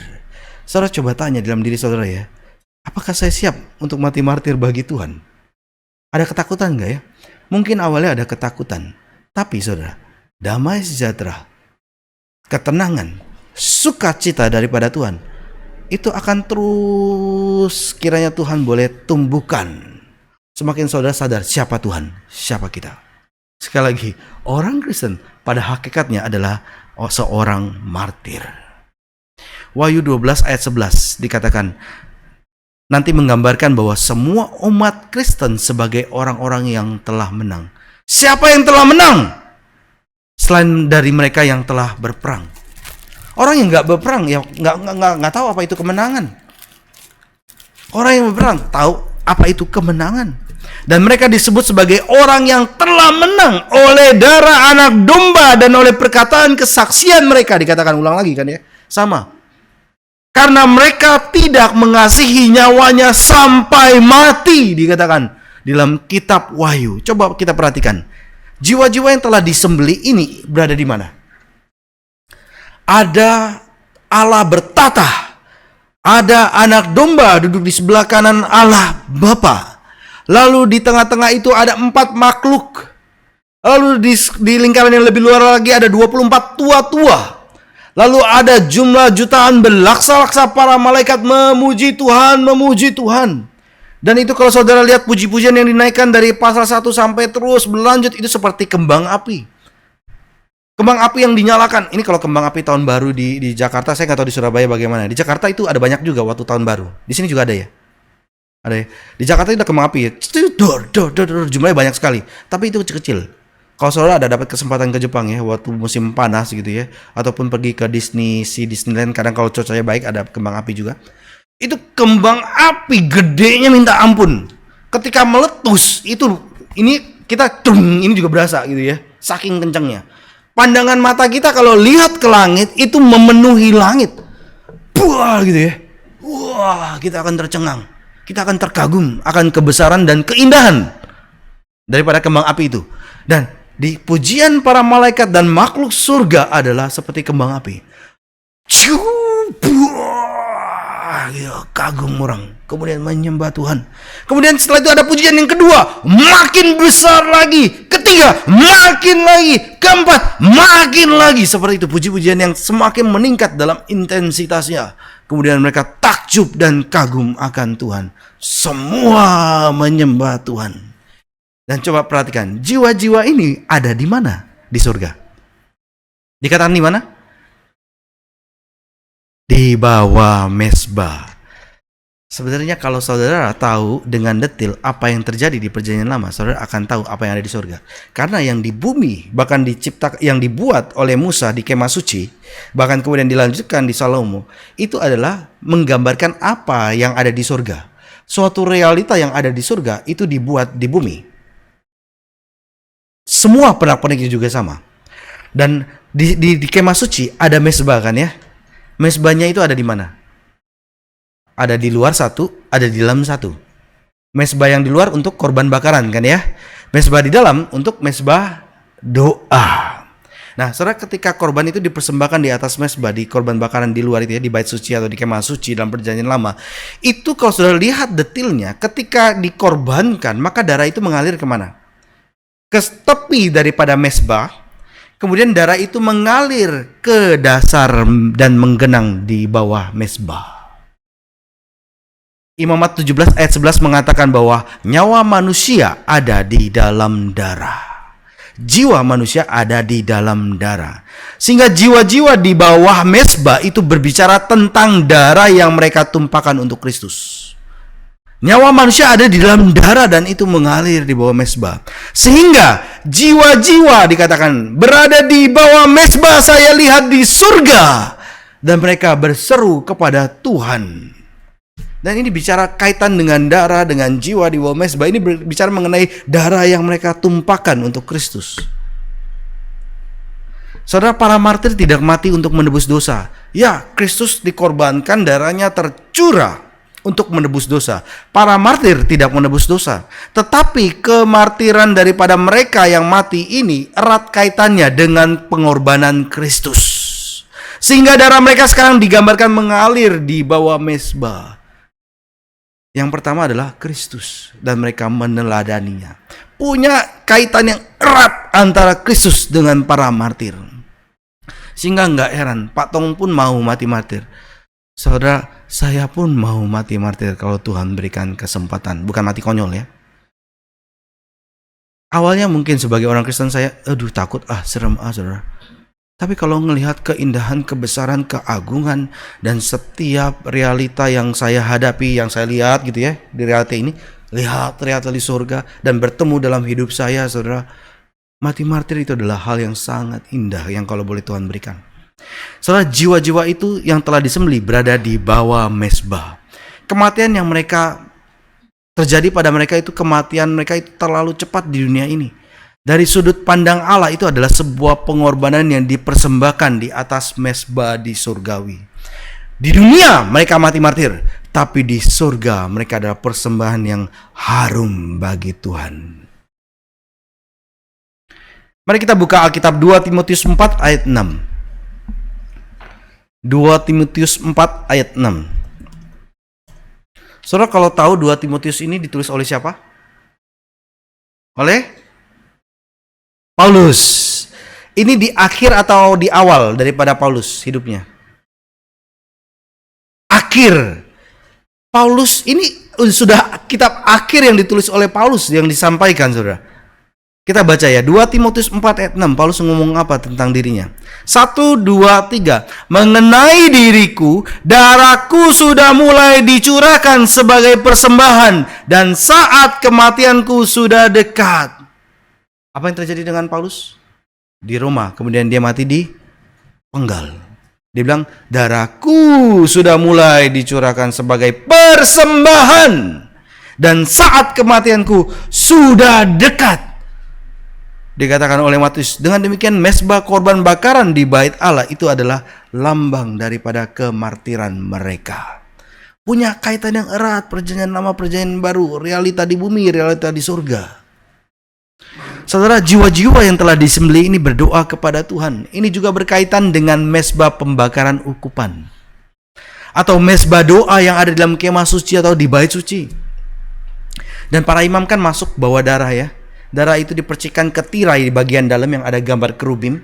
Saudara coba tanya dalam diri saudara ya, apakah saya siap untuk mati martir bagi Tuhan? Ada ketakutan enggak ya? Mungkin awalnya ada ketakutan, tapi saudara, damai sejahtera, ketenangan, sukacita daripada Tuhan, itu akan terus kiranya Tuhan boleh tumbuhkan. Semakin saudara sadar siapa Tuhan, siapa kita. Sekali lagi, orang Kristen pada hakikatnya adalah seorang martir. Wahyu 12 ayat 11 dikatakan, nanti menggambarkan bahwa semua umat Kristen sebagai orang-orang yang telah menang. Siapa yang telah menang? Selain dari mereka yang telah berperang. Orang yang nggak berperang ya nggak tahu apa itu kemenangan. Orang yang berperang tahu apa itu kemenangan. Dan mereka disebut sebagai orang yang telah menang oleh darah anak domba dan oleh perkataan kesaksian mereka. Dikatakan ulang lagi kan ya, sama. Karena mereka tidak mengasihi nyawanya sampai mati, dikatakan dalam kitab Wahyu. Coba kita perhatikan, jiwa-jiwa yang telah disembelih ini berada di mana? Ada Allah bertata, ada anak domba duduk di sebelah kanan Allah Bapa. Lalu di tengah-tengah itu ada 4 makhluk. Lalu di lingkaran yang lebih luar lagi ada 24 tua-tua. Lalu ada jumlah jutaan berlaksa-laksa para malaikat memuji Tuhan, memuji Tuhan. Dan itu kalau saudara lihat puji-pujian yang dinaikkan dari pasal 1 sampai terus berlanjut, itu seperti kembang api. Kembang api yang dinyalakan. Ini kalau kembang api tahun baru di Jakarta, saya nggak tahu di Surabaya bagaimana. Di Jakarta itu ada banyak juga waktu tahun baru. Di sini juga ada ya. Ada ya. Di Jakarta itu ada kembang api ya. Jumlahnya banyak sekali. Tapi itu kecil-kecil. Kalau saudara ada dapat kesempatan ke Jepang ya, waktu musim panas gitu ya, ataupun pergi ke Disneyland, kadang kalau cuacanya baik ada kembang api juga. Itu kembang api gedenya minta ampun. Ketika meletus itu ini kita ini juga berasa gitu ya. Saking kencangnya. Pandangan mata kita kalau lihat ke langit itu memenuhi langit. Buah gitu ya. Wah, kita akan tercengang. Kita akan terkagum akan kebesaran dan keindahan daripada kembang api itu. Dan di pujian para malaikat dan makhluk surga adalah seperti kembang api. Kagum orang, kemudian menyembah Tuhan. Kemudian setelah itu ada pujian yang kedua, makin besar lagi. Ketiga, makin lagi. Keempat, makin lagi. Seperti itu, puji-pujian yang semakin meningkat dalam intensitasnya. Kemudian mereka takjub dan kagum akan Tuhan. Semua menyembah Tuhan. Dan coba perhatikan, jiwa-jiwa ini ada di mana? Di surga. Dikatakan di mana? Di bawah mesbah. Sebenarnya kalau saudara tahu dengan detail apa yang terjadi di perjanjian lama, saudara akan tahu apa yang ada di surga. Karena yang di bumi, bahkan yang dibuat oleh Musa di kemah suci, bahkan kemudian dilanjutkan di Salomo, itu adalah menggambarkan apa yang ada di surga. Suatu realita yang ada di surga itu dibuat di bumi. Semua pernak-perniknya juga sama. Dan di kemah suci ada mesbah kan ya? Mesbahnya itu ada di mana? Ada di luar satu, ada di dalam satu. Mesbah yang di luar untuk korban bakaran kan ya? Mesbah di dalam untuk mesbah doa. Nah, saudara, ketika korban itu dipersembahkan di atas mesbah, di korban bakaran di luar itu ya, di bait suci atau di kemah suci dalam perjanjian lama, itu kalau saudara lihat detailnya, ketika dikorbankan, maka darah itu mengalir kemana? Ke tepi daripada mesbah. Kemudian darah itu mengalir ke dasar dan menggenang di bawah mesbah. Imamat 17 ayat 11 mengatakan bahwa nyawa manusia ada di dalam darah. Jiwa manusia ada di dalam darah. Sehingga jiwa-jiwa di bawah mesbah itu berbicara tentang darah yang mereka tumpahkan untuk Kristus. Nyawa manusia ada di dalam darah dan itu mengalir di bawah mesbah. Sehingga jiwa-jiwa dikatakan berada di bawah mesbah saya lihat di surga. Dan mereka berseru kepada Tuhan. Dan ini bicara kaitan dengan darah, dengan jiwa di bawah mesbah. Ini bicara mengenai darah yang mereka tumpahkan untuk Kristus. Saudara, para martir tidak mati untuk menebus dosa. Ya, Kristus dikorbankan, darahnya tercurah untuk menebus dosa. Para martir tidak menebus dosa. Tetapi kemartiran daripada mereka yang mati ini erat kaitannya dengan pengorbanan Kristus. Sehingga darah mereka sekarang digambarkan mengalir di bawah mesbah. Yang pertama adalah Kristus dan mereka meneladaninya. Punya kaitan yang erat antara Kristus dengan para martir. Sehingga nggak heran Pak Tong pun mau mati martir. Saudara, saya pun mau mati martir kalau Tuhan berikan kesempatan. Bukan mati konyol ya. Awalnya mungkin sebagai orang Kristen saya, aduh takut, serem saudara. Tapi kalau melihat keindahan, kebesaran, keagungan, dan setiap realita yang saya hadapi, yang saya lihat gitu ya, di realita ini, lihat realita di surga, dan bertemu dalam hidup saya, saudara, mati martir itu adalah hal yang sangat indah yang kalau boleh Tuhan berikan. Saudara, jiwa-jiwa itu yang telah disembelih berada di bawah mezbah. Kematian yang terjadi pada mereka itu, kematian mereka itu terlalu cepat di dunia ini. Dari sudut pandang Allah itu adalah sebuah pengorbanan yang dipersembahkan di atas mezbah di surgawi. Di dunia mereka mati martir, tapi di surga mereka adalah persembahan yang harum bagi Tuhan. Mari kita buka Alkitab 2 Timotius 4 ayat 6. 2 Timotius 4 ayat 6. Saudara kalau tahu 2 Timotius ini ditulis oleh siapa? Oleh Paulus. Ini di akhir atau di awal daripada Paulus hidupnya? Akhir. Paulus ini sudah kitab akhir yang ditulis oleh Paulus yang disampaikan, saudara. Kita baca ya, 2 Timotius 4 ayat 6. Paulus ngomong apa tentang dirinya? 1, 2, 3. Mengenai diriku, darahku sudah mulai dicurahkan sebagai persembahan, dan saat kematianku sudah dekat. Apa yang terjadi dengan Paulus? Di Roma, kemudian dia mati di penggal. Dia bilang, darahku sudah mulai dicurahkan sebagai persembahan, dan saat kematianku sudah dekat. Dikatakan oleh Matius, dengan demikian mezbah korban bakaran di bait Allah itu adalah lambang daripada kemartiran mereka. Punya kaitan yang erat, perjanjian lama, perjanjian baru, realita di bumi, realita di surga. Saudara, jiwa-jiwa yang telah disembelih ini berdoa kepada Tuhan. Ini juga berkaitan dengan mezbah pembakaran ukupan, atau mezbah doa yang ada di dalam kemah suci atau di bait suci. Dan para imam kan masuk bawa darah ya. Darah itu dipercikan ke tirai di bagian dalam yang ada gambar kerubim.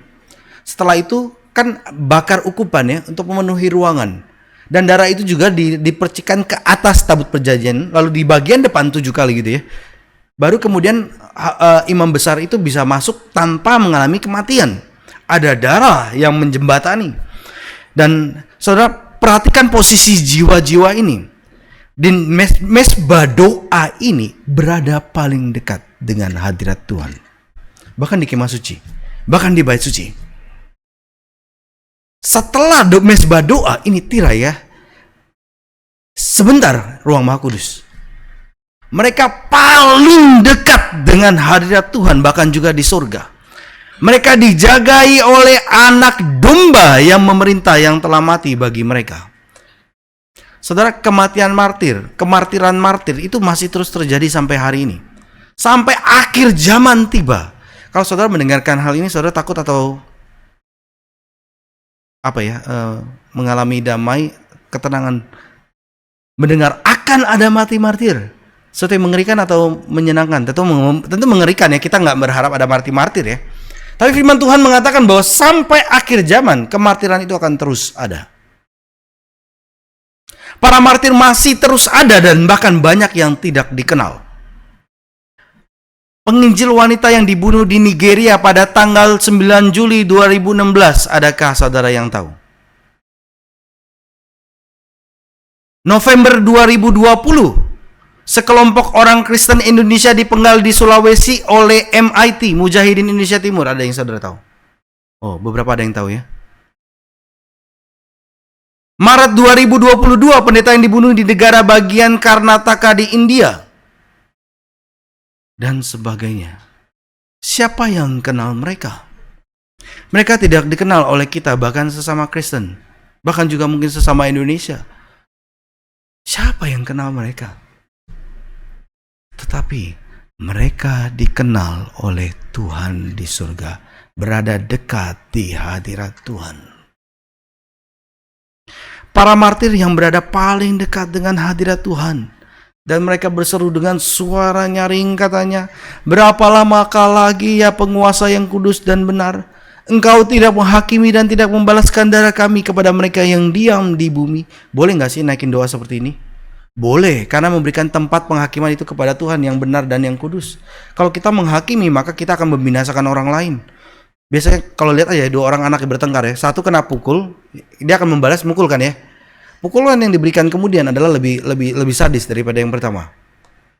Setelah itu kan bakar ukupan ya untuk memenuhi ruangan. Dan darah itu juga dipercikan ke atas tabut perjanjian, lalu di bagian depan 7 kali gitu ya. Baru kemudian imam besar itu bisa masuk tanpa mengalami kematian. Ada darah yang menjembatani. Dan saudara perhatikan posisi jiwa-jiwa ini. Di mezbah doa ini berada paling dekat dengan hadirat Tuhan. Bahkan di kemah suci, bahkan di bait suci. Setelah mezbah doa ini tirai ya, sebentar ruang Maha Kudus. Mereka paling dekat dengan hadirat Tuhan, bahkan juga di surga. Mereka dijagai oleh anak domba yang memerintah, yang telah mati bagi mereka. Saudara, kematian martir, kemartiran martir itu masih terus terjadi sampai hari ini. Sampai akhir zaman tiba. Kalau saudara mendengarkan hal ini, saudara takut atau mengalami damai, ketenangan, mendengar akan ada mati martir? Sesuatu yang mengerikan atau menyenangkan? Tentu mengerikan ya, kita nggak berharap ada mati martir ya. Tapi firman Tuhan mengatakan bahwa sampai akhir zaman kemartiran itu akan terus ada. Para martir masih terus ada dan bahkan banyak yang tidak dikenal. Penginjil wanita yang dibunuh di Nigeria pada tanggal 9 Juli 2016, adakah saudara yang tahu? November 2020, sekelompok orang Kristen Indonesia dipenggal di Sulawesi oleh MIT, Mujahidin Indonesia Timur. Ada yang saudara tahu? Oh, beberapa ada yang tahu ya. Maret 2022, pendeta yang dibunuh di negara bagian Karnataka di India. Dan sebagainya. Siapa yang kenal mereka? Mereka tidak dikenal oleh kita, bahkan sesama Kristen. Bahkan juga mungkin sesama Indonesia. Siapa yang kenal mereka? Tetapi mereka dikenal oleh Tuhan di surga, berada dekat di hadirat Tuhan. Para martir yang berada paling dekat dengan hadirat Tuhan, dan mereka berseru dengan suara nyaring katanya, berapa lamakah lagi ya penguasa yang kudus dan benar, Engkau tidak menghakimi dan tidak membalaskan darah kami kepada mereka yang diam di bumi. Boleh nggak sih naikin doa seperti ini? Boleh, karena memberikan tempat penghakiman itu kepada Tuhan yang benar dan yang kudus. Kalau kita menghakimi, maka kita akan membinasakan orang lain. Biasanya kalau lihat aja dua orang anak yang bertengkar ya, satu kena pukul, dia akan membalas mukul kan ya. Pukulan yang diberikan kemudian adalah lebih sadis daripada yang pertama.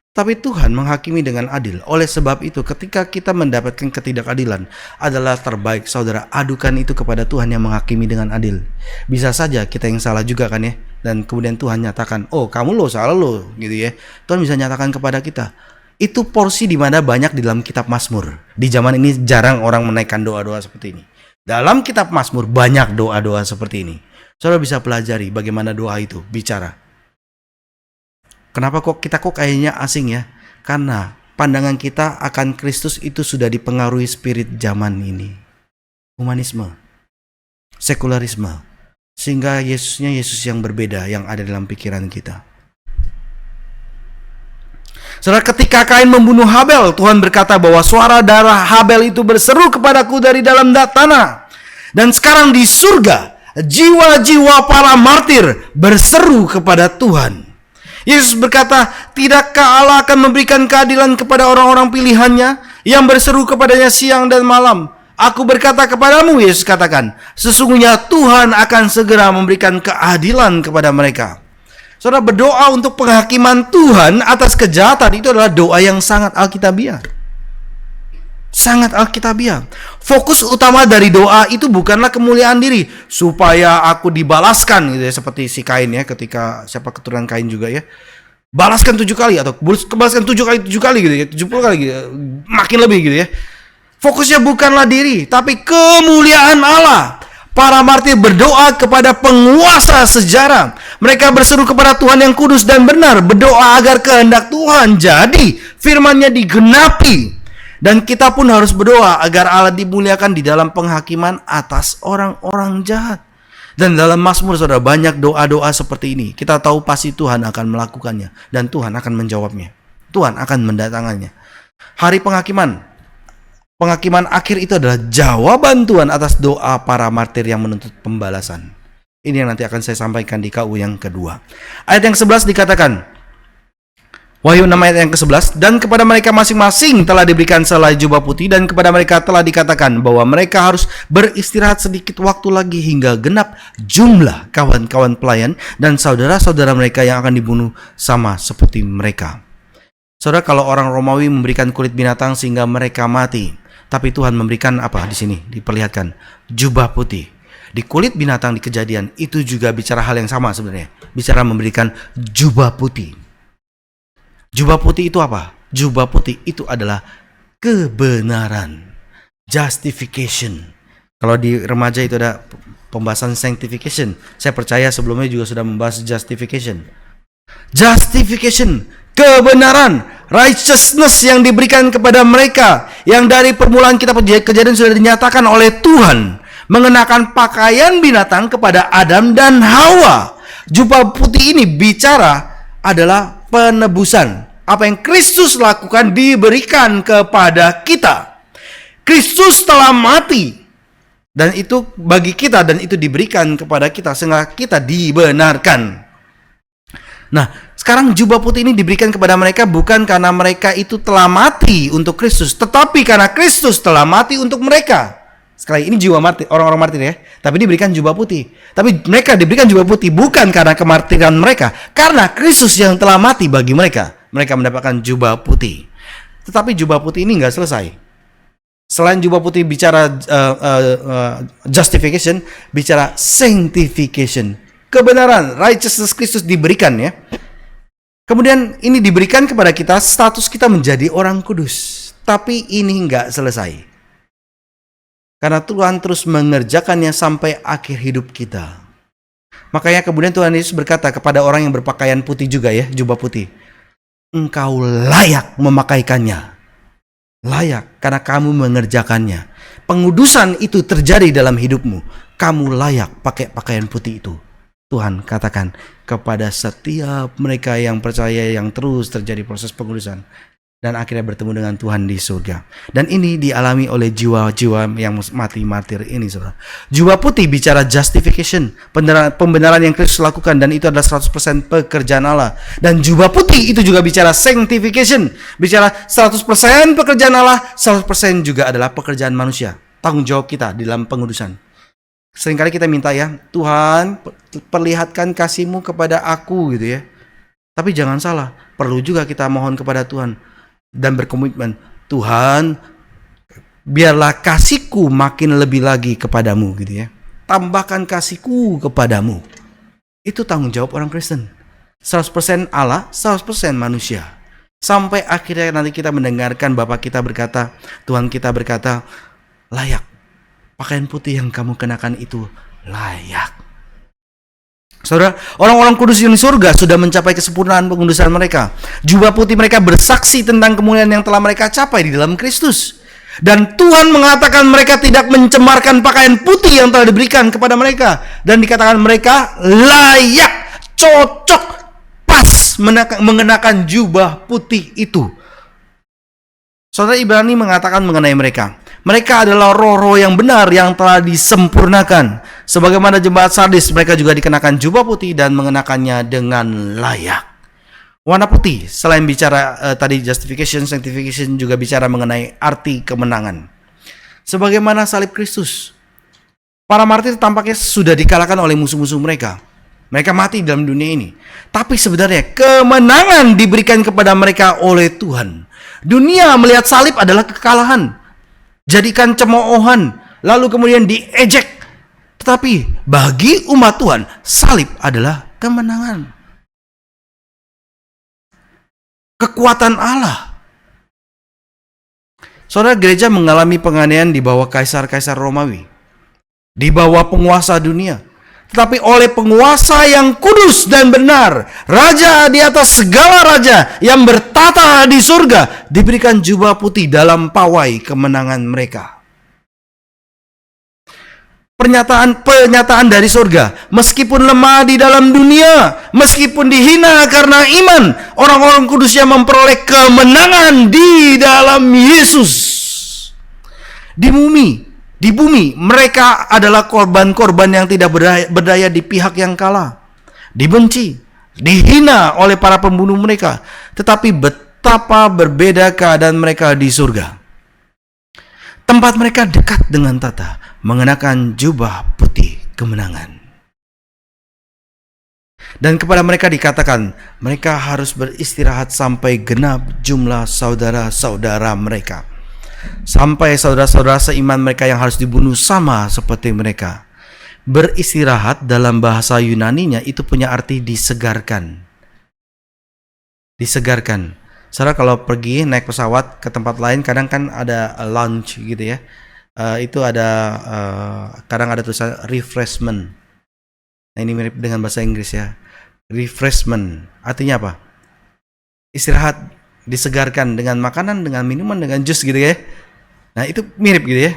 Tapi Tuhan menghakimi dengan adil. Oleh sebab itu, ketika kita mendapatkan ketidakadilan, adalah terbaik saudara adukan itu kepada Tuhan yang menghakimi dengan adil. Bisa saja kita yang salah juga kan ya, dan kemudian Tuhan nyatakan, oh kamu lo salah lo, gitu ya. Tuhan bisa nyatakan kepada kita. Itu porsi di mana banyak di dalam kitab Mazmur. Di zaman ini jarang orang menaikkan doa-doa seperti ini. Dalam kitab Mazmur banyak doa-doa seperti ini. Saudara bisa pelajari bagaimana doa itu bicara. Kenapa kita kayaknya asing ya? Karena pandangan kita akan Kristus itu sudah dipengaruhi spirit zaman ini. Humanisme, sekularisme. Sehingga Yesusnya Yesus yang berbeda yang ada dalam pikiran kita. Saudara, ketika Kain membunuh Habel, Tuhan berkata bahwa suara darah Habel itu berseru kepadaku dari dalam tanah. Dan sekarang di surga, jiwa-jiwa para martir berseru kepada Tuhan. Yesus berkata, tidakkah Allah akan memberikan keadilan kepada orang-orang pilihannya yang berseru kepadanya siang dan malam? Aku berkata kepadamu, Yesus katakan, sesungguhnya Tuhan akan segera memberikan keadilan kepada mereka. Saudara, berdoa untuk penghakiman Tuhan atas kejahatan itu adalah doa yang sangat alkitabiah. Sangat alkitabiah. Fokus utama dari doa itu bukanlah kemuliaan diri, supaya aku dibalaskan gitu ya, seperti si Kain ya, ketika siapa keturunan Kain juga ya, balaskan 7 kali atau balaskan 7 kali gitu ya, 70 kali gitu, makin lebih gitu ya. Fokusnya bukanlah diri, tapi kemuliaan Allah. Para martir berdoa kepada penguasa sejarah. Mereka berseru kepada Tuhan yang kudus dan benar, berdoa agar kehendak Tuhan jadi, firman-Nya digenapi. Dan kita pun harus berdoa agar Allah dimuliakan di dalam penghakiman atas orang-orang jahat. Dan dalam Mazmur saudara banyak doa-doa seperti ini. Kita tahu pasti Tuhan akan melakukannya. Dan Tuhan akan menjawabnya. Tuhan akan mendatangannya. Hari penghakiman. Penghakiman akhir itu adalah jawaban Tuhan atas doa para martir yang menuntut pembalasan. Ini yang nanti akan saya sampaikan di KU yang kedua. Ayat yang 11 dikatakan, Wahyu 6 ayat yang ke-11, dan kepada mereka masing-masing telah diberikan selai jubah putih, dan kepada mereka telah dikatakan bahwa mereka harus beristirahat sedikit waktu lagi hingga genap jumlah kawan-kawan pelayan dan saudara-saudara mereka yang akan dibunuh sama seperti mereka. Saudara, kalau orang Romawi memberikan kulit binatang sehingga mereka mati, tapi Tuhan memberikan apa di sini? Diperlihatkan jubah putih. Di kulit binatang di Kejadian itu juga bicara hal yang sama sebenarnya. Bicara memberikan jubah putih. Jubah putih itu apa? Jubah putih itu adalah kebenaran, justification. Kalau di remaja itu ada pembahasan sanctification. Saya percaya sebelumnya juga sudah membahas justification. Justification, kebenaran, righteousness yang diberikan kepada mereka yang dari permulaan kitab Kejadian sudah dinyatakan oleh Tuhan, mengenakan pakaian binatang kepada Adam dan Hawa. Jubah putih ini bicara adalah penebusan. Apa yang Kristus lakukan diberikan kepada kita. Kristus telah mati. Dan itu bagi kita, dan itu diberikan kepada kita sehingga kita dibenarkan. Nah, sekarang jubah putih ini diberikan kepada mereka bukan karena mereka itu telah mati untuk Kristus, tetapi karena Kristus telah mati untuk mereka. Sekali ini jiwa martir, orang-orang martir ya. Tapi diberikan jubah putih. Tapi mereka diberikan jubah putih bukan karena kemartiran mereka, karena Kristus yang telah mati bagi mereka. Mereka mendapatkan jubah putih. Tetapi jubah putih ini nggak selesai. Selain jubah putih bicara justification, bicara sanctification. Kebenaran, righteousness Kristus diberikan ya. Kemudian ini diberikan kepada kita, status kita menjadi orang kudus. Tapi ini nggak selesai. Karena Tuhan terus mengerjakannya sampai akhir hidup kita. Makanya kemudian Tuhan Yesus berkata kepada orang yang berpakaian putih juga ya, jubah putih. Engkau layak memakaikannya. Layak karena kamu mengerjakannya. Pengudusan itu terjadi dalam hidupmu. Kamu layak pakai pakaian putih itu. Tuhan katakan kepada setiap mereka yang percaya yang terus terjadi proses pengudusan. dan akhirnya bertemu dengan Tuhan di surga. Dan ini dialami oleh jiwa-jiwa yang mati martir ini, saudara. Jiwa putih bicara justification, pembenaran yang Kristus lakukan, dan itu adalah 100% pekerjaan Allah. Dan jiwa putih itu juga bicara sanctification, bicara 100% pekerjaan Allah, 100% juga adalah pekerjaan manusia. Tanggung jawab kita di dalam pengudusan. Seringkali kita minta ya, Tuhan perlihatkan kasih-Mu kepada aku gitu ya. Tapi jangan salah, perlu juga kita mohon kepada Tuhan dan berkomitmen, Tuhan biarlah kasih-Ku makin lebih lagi kepadamu gitu ya. Tambahkan kasih-Ku kepadamu. Itu tanggung jawab orang Kristen. 100% Allah, 100% manusia. Sampai akhirnya nanti kita mendengarkan Bapa kita berkata, Tuhan kita berkata, layak. Pakaian putih yang kamu kenakan itu layak. Saudara, orang-orang kudus di surga sudah mencapai kesempurnaan pengudusan mereka. Jubah putih mereka bersaksi tentang kemuliaan yang telah mereka capai di dalam Kristus. Dan Tuhan mengatakan mereka tidak mencemarkan pakaian putih yang telah diberikan kepada mereka. Dan dikatakan mereka layak, cocok, pas mengenakan jubah putih itu. Saudara, Ibrani mengatakan mengenai mereka, mereka adalah roh-roh yang benar yang telah disempurnakan. Sebagaimana jemaat Sardis, mereka juga dikenakan jubah putih dan mengenakannya dengan layak. Warna putih, selain bicara tadi justification, sanctification, juga bicara mengenai arti kemenangan. Sebagaimana salib Kristus, para martir tampaknya sudah dikalahkan oleh musuh-musuh mereka. Mereka mati dalam dunia ini. Tapi sebenarnya kemenangan diberikan kepada mereka oleh Tuhan. Dunia melihat salib adalah kekalahan, jadikan cemoohan, lalu kemudian diejek. Tetapi bagi umat Tuhan, salib adalah kemenangan. Kekuatan Allah. Saudara, gereja mengalami penganiayaan di bawah kaisar-kaisar Romawi, di bawah penguasa dunia. Tetapi oleh penguasa yang kudus dan benar, raja di atas segala raja yang bertata di surga, diberikan jubah putih dalam pawai kemenangan mereka. Pernyataan dari surga, meskipun lemah di dalam dunia, meskipun dihina karena iman, orang-orang kudus yang memperoleh kemenangan di dalam Yesus. Di bumi mereka adalah korban-korban yang tidak berdaya di pihak yang kalah, dibenci, dihina oleh para pembunuh mereka. Tetapi betapa berbeda keadaan mereka di surga. Tempat mereka dekat dengan tata, mengenakan jubah putih kemenangan. Dan kepada mereka dikatakan, mereka harus beristirahat sampai genap jumlah saudara-saudara mereka. Sampai saudara-saudara seiman mereka yang harus dibunuh sama seperti mereka. Beristirahat dalam bahasa Yunaninya itu punya arti disegarkan. Disegarkan. Saudara kalau pergi naik pesawat ke tempat lain, kadang kan ada lounge gitu ya. Itu ada kadang ada tulisan refreshment. Nah, ini mirip dengan bahasa Inggris ya. Refreshment artinya apa? Istirahat, disegarkan dengan makanan, dengan minuman, dengan jus gitu ya. Nah, itu mirip gitu ya.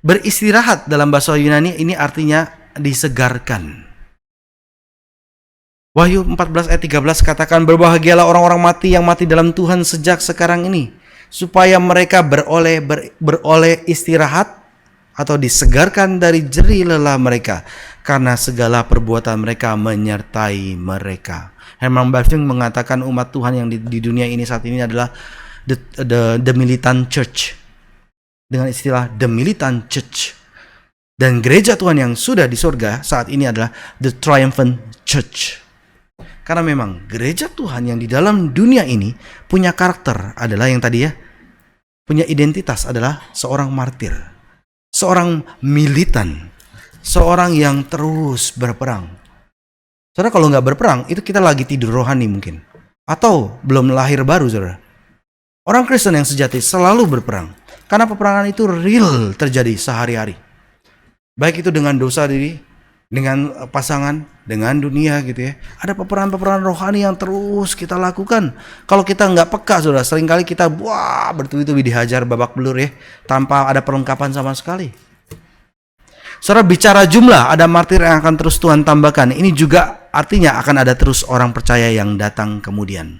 Beristirahat dalam bahasa Yunani ini artinya disegarkan. Wahyu 14 ayat 13 katakan, berbahagialah orang-orang mati yang mati dalam Tuhan sejak sekarang ini, supaya mereka beroleh istirahat atau disegarkan dari jerih lelah mereka, karena segala perbuatan mereka menyertai mereka. Herman Bavinck mengatakan umat Tuhan yang di dunia ini saat ini adalah the militant church, dengan istilah the militant church. Dan gereja Tuhan yang sudah di surga saat ini adalah the triumphant church. Karena memang gereja Tuhan yang di dalam dunia ini punya karakter adalah yang tadi ya, punya identitas adalah seorang martir, seorang militan, seorang yang terus berperang. Saudara, kalau nggak berperang, itu kita lagi tidur rohani mungkin, atau belum lahir baru, saudara. Orang Kristen yang sejati selalu berperang, karena peperangan itu real terjadi sehari-hari. Baik itu dengan dosa diri, dengan pasangan, dengan dunia gitu ya. Ada peperangan-peperangan rohani yang terus kita lakukan. Kalau kita nggak peka, saudara, seringkali kita bertubi-tubi dihajar babak belur ya, tanpa ada perlengkapan sama sekali. Saudara, bicara jumlah, ada martir yang akan terus Tuhan tambahkan. Ini juga artinya akan ada terus orang percaya yang datang kemudian.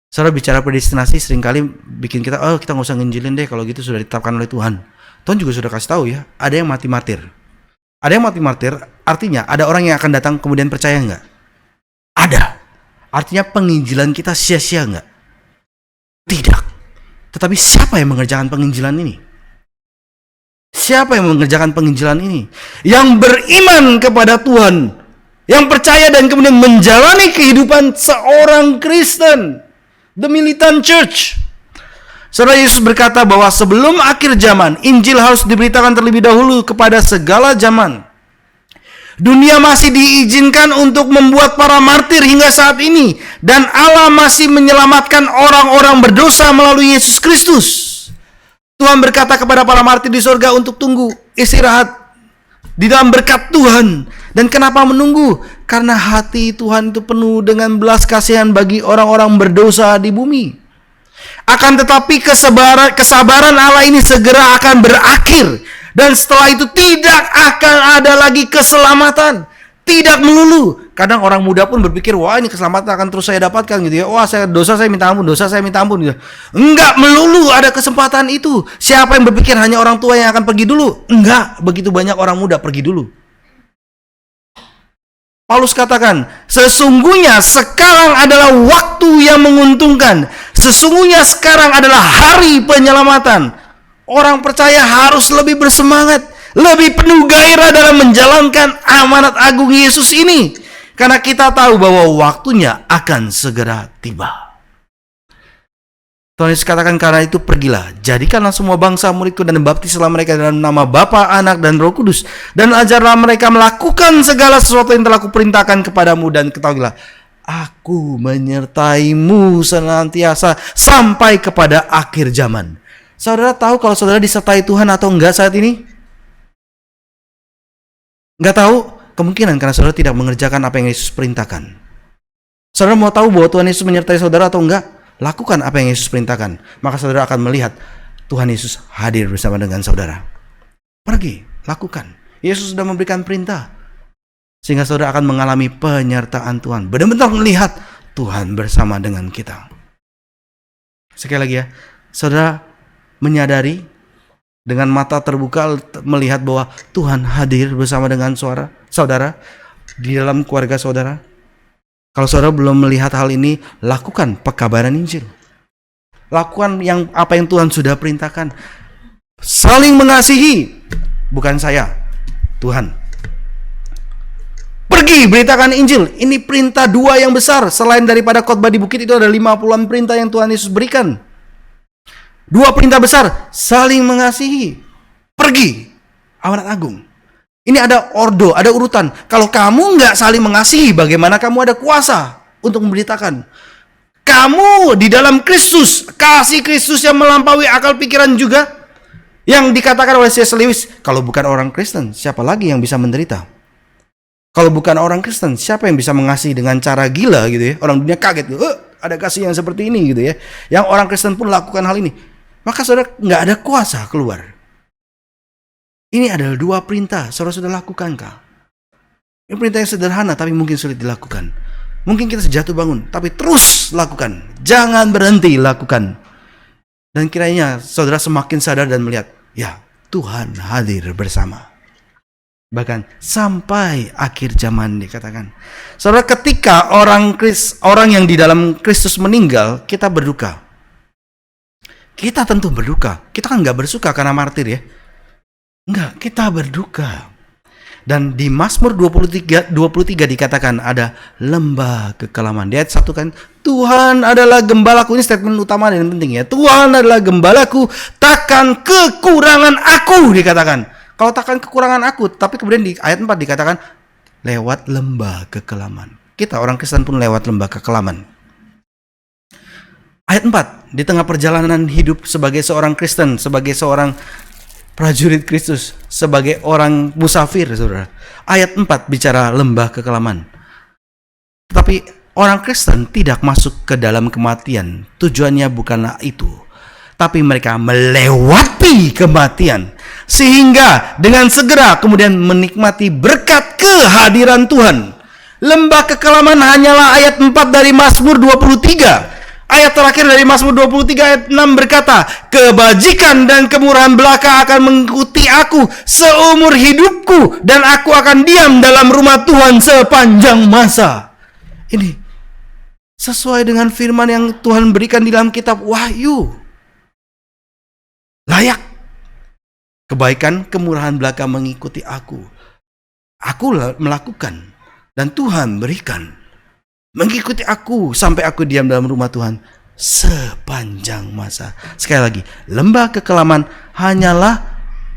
Saudara, bicara predestinasi seringkali bikin kita, oh kita nggak usah nginjilin deh kalau gitu sudah ditetapkan oleh Tuhan. Tuhan juga sudah kasih tahu ya, ada yang mati martir. Ada yang mati martir, artinya ada orang yang akan datang kemudian percaya nggak? Ada. Artinya penginjilan kita sia-sia nggak? Tidak. Tetapi siapa yang mengerjakan penginjilan ini? Siapa yang mengerjakan penginjilan ini? Yang beriman kepada Tuhan, yang percaya dan kemudian menjalani kehidupan seorang Kristen. The Militant Church. Saudara, Yesus berkata bahwa sebelum akhir zaman, Injil harus diberitakan terlebih dahulu kepada segala zaman. Dunia masih diizinkan untuk membuat para martir hingga saat ini, dan Allah masih menyelamatkan orang-orang berdosa melalui Yesus Kristus. Tuhan berkata kepada para martir di surga untuk tunggu, istirahat di dalam berkat Tuhan. Dan kenapa menunggu? Karena hati Tuhan itu penuh dengan belas kasihan bagi orang-orang berdosa di bumi. Akan tetapi kesabaran Allah ini segera akan berakhir. Dan setelah itu tidak akan ada lagi keselamatan. Tidak melulu. Kadang orang muda pun berpikir, wah ini keselamatan akan terus saya dapatkan gitu ya. Wah dosa saya minta ampun, dosa saya minta ampun gitu. Enggak melulu ada kesempatan itu. Siapa yang berpikir hanya orang tua yang akan pergi dulu? Enggak, begitu banyak orang muda pergi dulu. Paulus katakan, sesungguhnya sekarang adalah waktu yang menguntungkan. Sesungguhnya sekarang adalah hari penyelamatan. Orang percaya harus lebih bersemangat, lebih penuh gairah dalam menjalankan amanat agung Yesus ini. Karena kita tahu bahwa waktunya akan segera tiba. Tuhan Yesus katakan, karena itu pergilah, jadikanlah semua bangsa muridku dan baptislah mereka dalam nama Bapa, Anak, dan Roh Kudus. Dan ajarlah mereka melakukan segala sesuatu yang telah kuperintahkan kepadamu. Dan ketahuilah, aku menyertaimu senantiasa sampai kepada akhir zaman. Saudara tahu kalau saudara disertai Tuhan atau enggak saat ini? Enggak tahu? Kemungkinan karena saudara tidak mengerjakan apa yang Yesus perintahkan. Saudara mau tahu bahwa Tuhan Yesus menyertai saudara atau enggak? Lakukan apa yang Yesus perintahkan. Maka saudara akan melihat Tuhan Yesus hadir bersama dengan saudara. Pergi, lakukan. Yesus sudah memberikan perintah. Sehingga saudara akan mengalami penyertaan Tuhan. Benar-benar melihat Tuhan bersama dengan kita. Sekali lagi ya, saudara menyadari dengan mata terbuka melihat bahwa Tuhan hadir bersama dengan saudara di dalam keluarga saudara. Kalau saudara belum melihat hal ini, lakukan pekabaran Injil. Lakukan apa yang Tuhan sudah perintahkan. Saling mengasihi, bukan saya, Tuhan. Pergi, beritakan Injil. Ini perintah dua yang besar. Selain daripada khotbah di bukit, itu ada 50-an perintah yang Tuhan Yesus berikan. Dua perintah besar, saling mengasihi. Pergi, amanat agung. Ini ada ordo, ada urutan. Kalau kamu nggak saling mengasihi, bagaimana kamu ada kuasa untuk memberitakan? Kamu di dalam Kristus, kasih Kristus yang melampaui akal pikiran juga. Yang dikatakan oleh C.S. Lewis, kalau bukan orang Kristen, siapa lagi yang bisa menderita? Kalau bukan orang Kristen, siapa yang bisa mengasihi dengan cara gila gitu ya? Orang dunia kaget, ada kasih yang seperti ini gitu ya. Yang orang Kristen pun lakukan hal ini. Maka saudara nggak ada kuasa keluar. Ini adalah dua perintah, saudara sudah lakukan kah? Ini perintah yang sederhana tapi mungkin sulit dilakukan. Mungkin kita jatuh bangun, tapi terus lakukan. Jangan berhenti lakukan. Dan kiranya saudara semakin sadar dan melihat, ya Tuhan hadir bersama. Bahkan sampai akhir zaman dikatakan. Saudara, ketika orang yang di dalam Kristus meninggal, kita berduka. Kita tentu berduka. Kita kan nggak bersuka karena martir ya. Enggak, kita berduka. Dan di Mazmur 23 dikatakan ada lembah kekelaman. Di ayat 1 kan, Tuhan adalah gembalaku. Ini statement utama dan penting ya. Tuhan adalah gembalaku, takkan kekurangan aku dikatakan. Kalau takkan kekurangan aku, tapi kemudian di ayat 4 dikatakan lewat lembah kekelaman. Kita orang Kristen pun lewat lembah kekelaman. Ayat 4, di tengah perjalanan hidup sebagai seorang Kristen, sebagai seorang prajurit Kristus, sebagai orang musafir, saudara. Ayat 4 bicara lembah kekelaman. Tetapi orang Kristen tidak masuk ke dalam kematian. Tujuannya bukanlah itu. Tapi mereka melewati kematian. Sehingga dengan segera kemudian menikmati berkat kehadiran Tuhan. Lembah kekelaman hanyalah ayat 4 dari Mazmur 23. Ayat terakhir dari Mazmur 23 ayat 6 berkata, kebajikan dan kemurahan belaka akan mengikuti aku seumur hidupku, dan aku akan diam dalam rumah Tuhan sepanjang masa. Ini sesuai dengan firman yang Tuhan berikan di dalam kitab Wahyu. Layak. Kebaikan, kemurahan belaka mengikuti aku. Aku melakukan, dan Tuhan berikan. Mengikuti aku sampai aku diam dalam rumah Tuhan sepanjang masa. Sekali lagi, lembah kekelaman hanyalah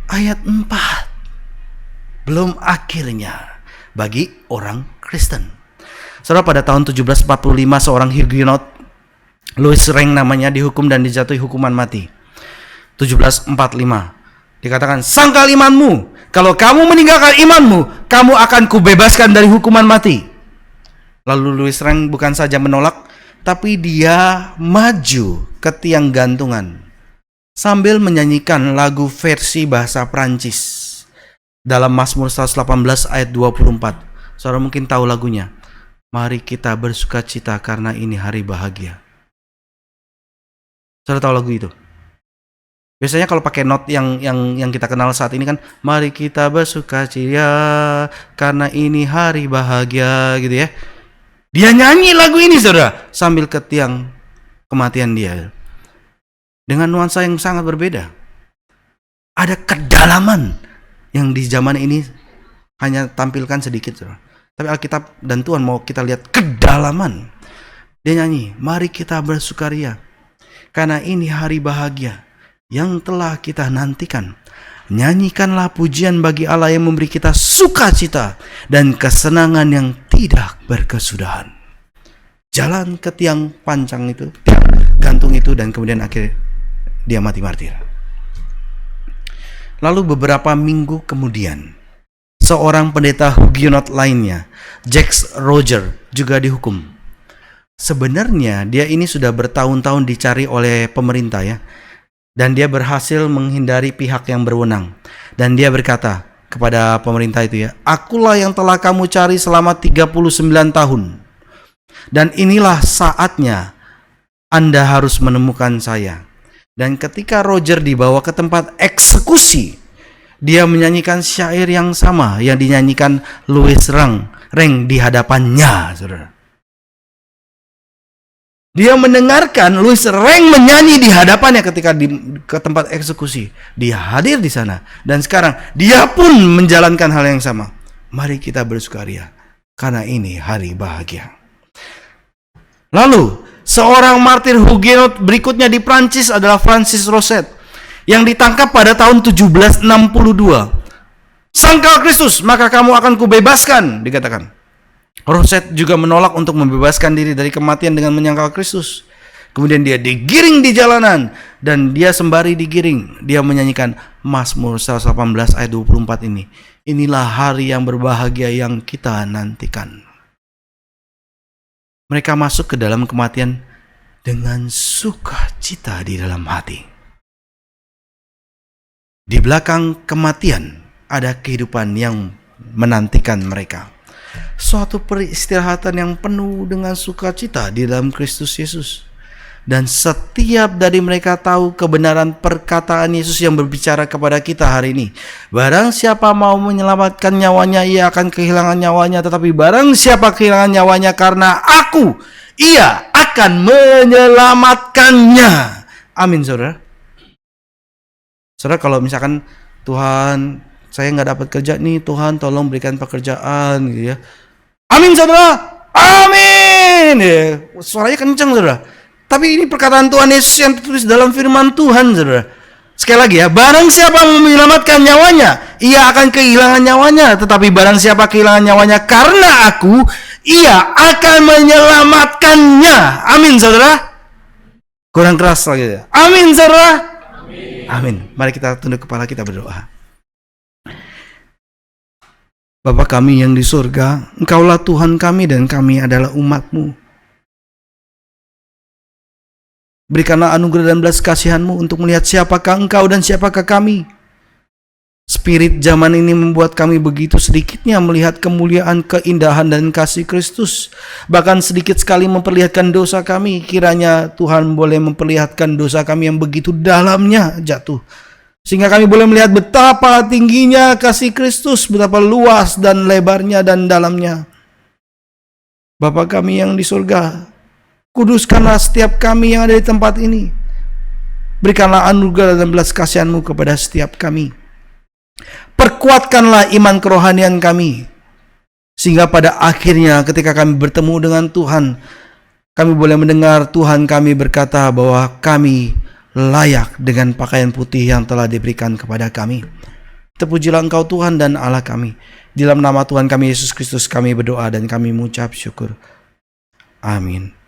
ayat 4. Belum akhirnya bagi orang Kristen. Saudara, pada tahun 1745 seorang Huguenot, Louis Rank namanya, dihukum dan dijatuhi hukuman mati. 1745 dikatakan, sangkal imanmu, kalau kamu meninggalkan imanmu, kamu akan kubebaskan dari hukuman mati. Lalu Louis Rank bukan saja menolak, tapi dia maju ke tiang gantungan sambil menyanyikan lagu versi bahasa Prancis dalam Mazmur 118 ayat 24. Saudara mungkin tahu lagunya. Mari kita bersukacita karena ini hari bahagia. Saudara tahu lagu itu? Biasanya kalau pakai not yang kita kenal saat ini kan, mari kita bersukacita karena ini hari bahagia, gitu ya. Dia nyanyi lagu ini, saudara, sambil ke tiang kematian dia. Dengan nuansa yang sangat berbeda. Ada kedalaman yang di zaman ini hanya tampilkan sedikit, saudara. Tapi Alkitab dan Tuhan mau kita lihat kedalaman. Dia nyanyi, mari kita bersukaria karena ini hari bahagia yang telah kita nantikan. Nyanyikanlah pujian bagi Allah yang memberi kita sukacita dan kesenangan yang tidak berkesudahan. Jalan ke tiang pancang itu, tiang gantung itu, dan kemudian akhirnya dia mati martir. Lalu beberapa minggu kemudian, seorang pendeta Huguenot lainnya, Jacques Roger, juga dihukum. Sebenarnya dia ini sudah bertahun-tahun dicari oleh pemerintah, ya. Dan dia berhasil menghindari pihak yang berwenang. Dan dia berkata kepada pemerintah itu, ya, akulah yang telah kamu cari selama 39 tahun. Dan inilah saatnya Anda harus menemukan saya. Dan ketika Roger dibawa ke tempat eksekusi, dia menyanyikan syair yang sama yang dinyanyikan Louis Rank di hadapannya, saudara. Dia mendengarkan Louis Rank menyanyi di hadapannya ketika ke tempat eksekusi. Dia hadir di sana. Dan sekarang dia pun menjalankan hal yang sama. Mari kita bersukaria karena ini hari bahagia. Lalu seorang martir Huguenot berikutnya di Prancis adalah Francis Rosset, yang ditangkap pada tahun 1762. Sangkal Kristus, maka kamu akan kubebaskan, dikatakan. Rosset juga menolak untuk membebaskan diri dari kematian dengan menyangkal Kristus. Kemudian dia digiring di jalanan, dan dia sembari digiring, dia menyanyikan Mazmur 118 ayat 24 ini. Inilah hari yang berbahagia yang kita nantikan. Mereka masuk ke dalam kematian dengan sukacita di dalam hati. Di belakang kematian ada kehidupan yang menantikan mereka. Suatu peristirahatan yang penuh dengan sukacita di dalam Kristus Yesus. Dan setiap dari mereka tahu kebenaran perkataan Yesus yang berbicara kepada kita hari ini. Barang siapa mau menyelamatkan nyawanya, ia akan kehilangan nyawanya. Tetapi barang siapa kehilangan nyawanya karena aku, ia akan menyelamatkannya. Amin, saudara. Saudara, kalau misalkan Tuhan, saya nggak dapat kerja nih, Tuhan tolong berikan pekerjaan, gitu ya. Amin, saudara. Amin. Ya, suaranya kencang, saudara. Tapi ini perkataan Tuhan Yesus yang tertulis dalam firman Tuhan, saudara. Sekali lagi ya, barang siapa menyelamatkan nyawanya, ia akan kehilangan nyawanya. Tetapi barang siapa kehilangan nyawanya karena aku, ia akan menyelamatkannya. Amin, saudara. Kurang keras lagi ya. Amin, saudara. Amin. Amin. Mari kita tunduk kepala, kita berdoa. Bapa kami yang di surga, Engkaulah Tuhan kami dan kami adalah umat-Mu. Berikanlah anugerah dan belas kasihan-Mu untuk melihat siapakah Engkau dan siapakah kami. Spirit zaman ini membuat kami begitu sedikitnya melihat kemuliaan, keindahan, dan kasih Kristus. Bahkan sedikit sekali memperlihatkan dosa kami. Kiranya Tuhan boleh memperlihatkan dosa kami yang begitu dalamnya jatuh. Sehingga kami boleh melihat betapa tingginya kasih Kristus, betapa luas dan lebarnya dan dalamnya. Bapa kami yang di surga, kuduskanlah setiap kami yang ada di tempat ini. Berikanlah anugerah dan belas kasihan-Mu kepada setiap kami. Perkuatkanlah iman kerohanian kami, sehingga pada akhirnya ketika kami bertemu dengan Tuhan, kami boleh mendengar Tuhan kami berkata bahwa kami layak dengan pakaian putih yang telah diberikan kepada kami. Terpujilah Engkau Tuhan dan Allah kami. Di dalam nama Tuhan kami Yesus Kristus kami berdoa dan kami mengucap syukur. Amin.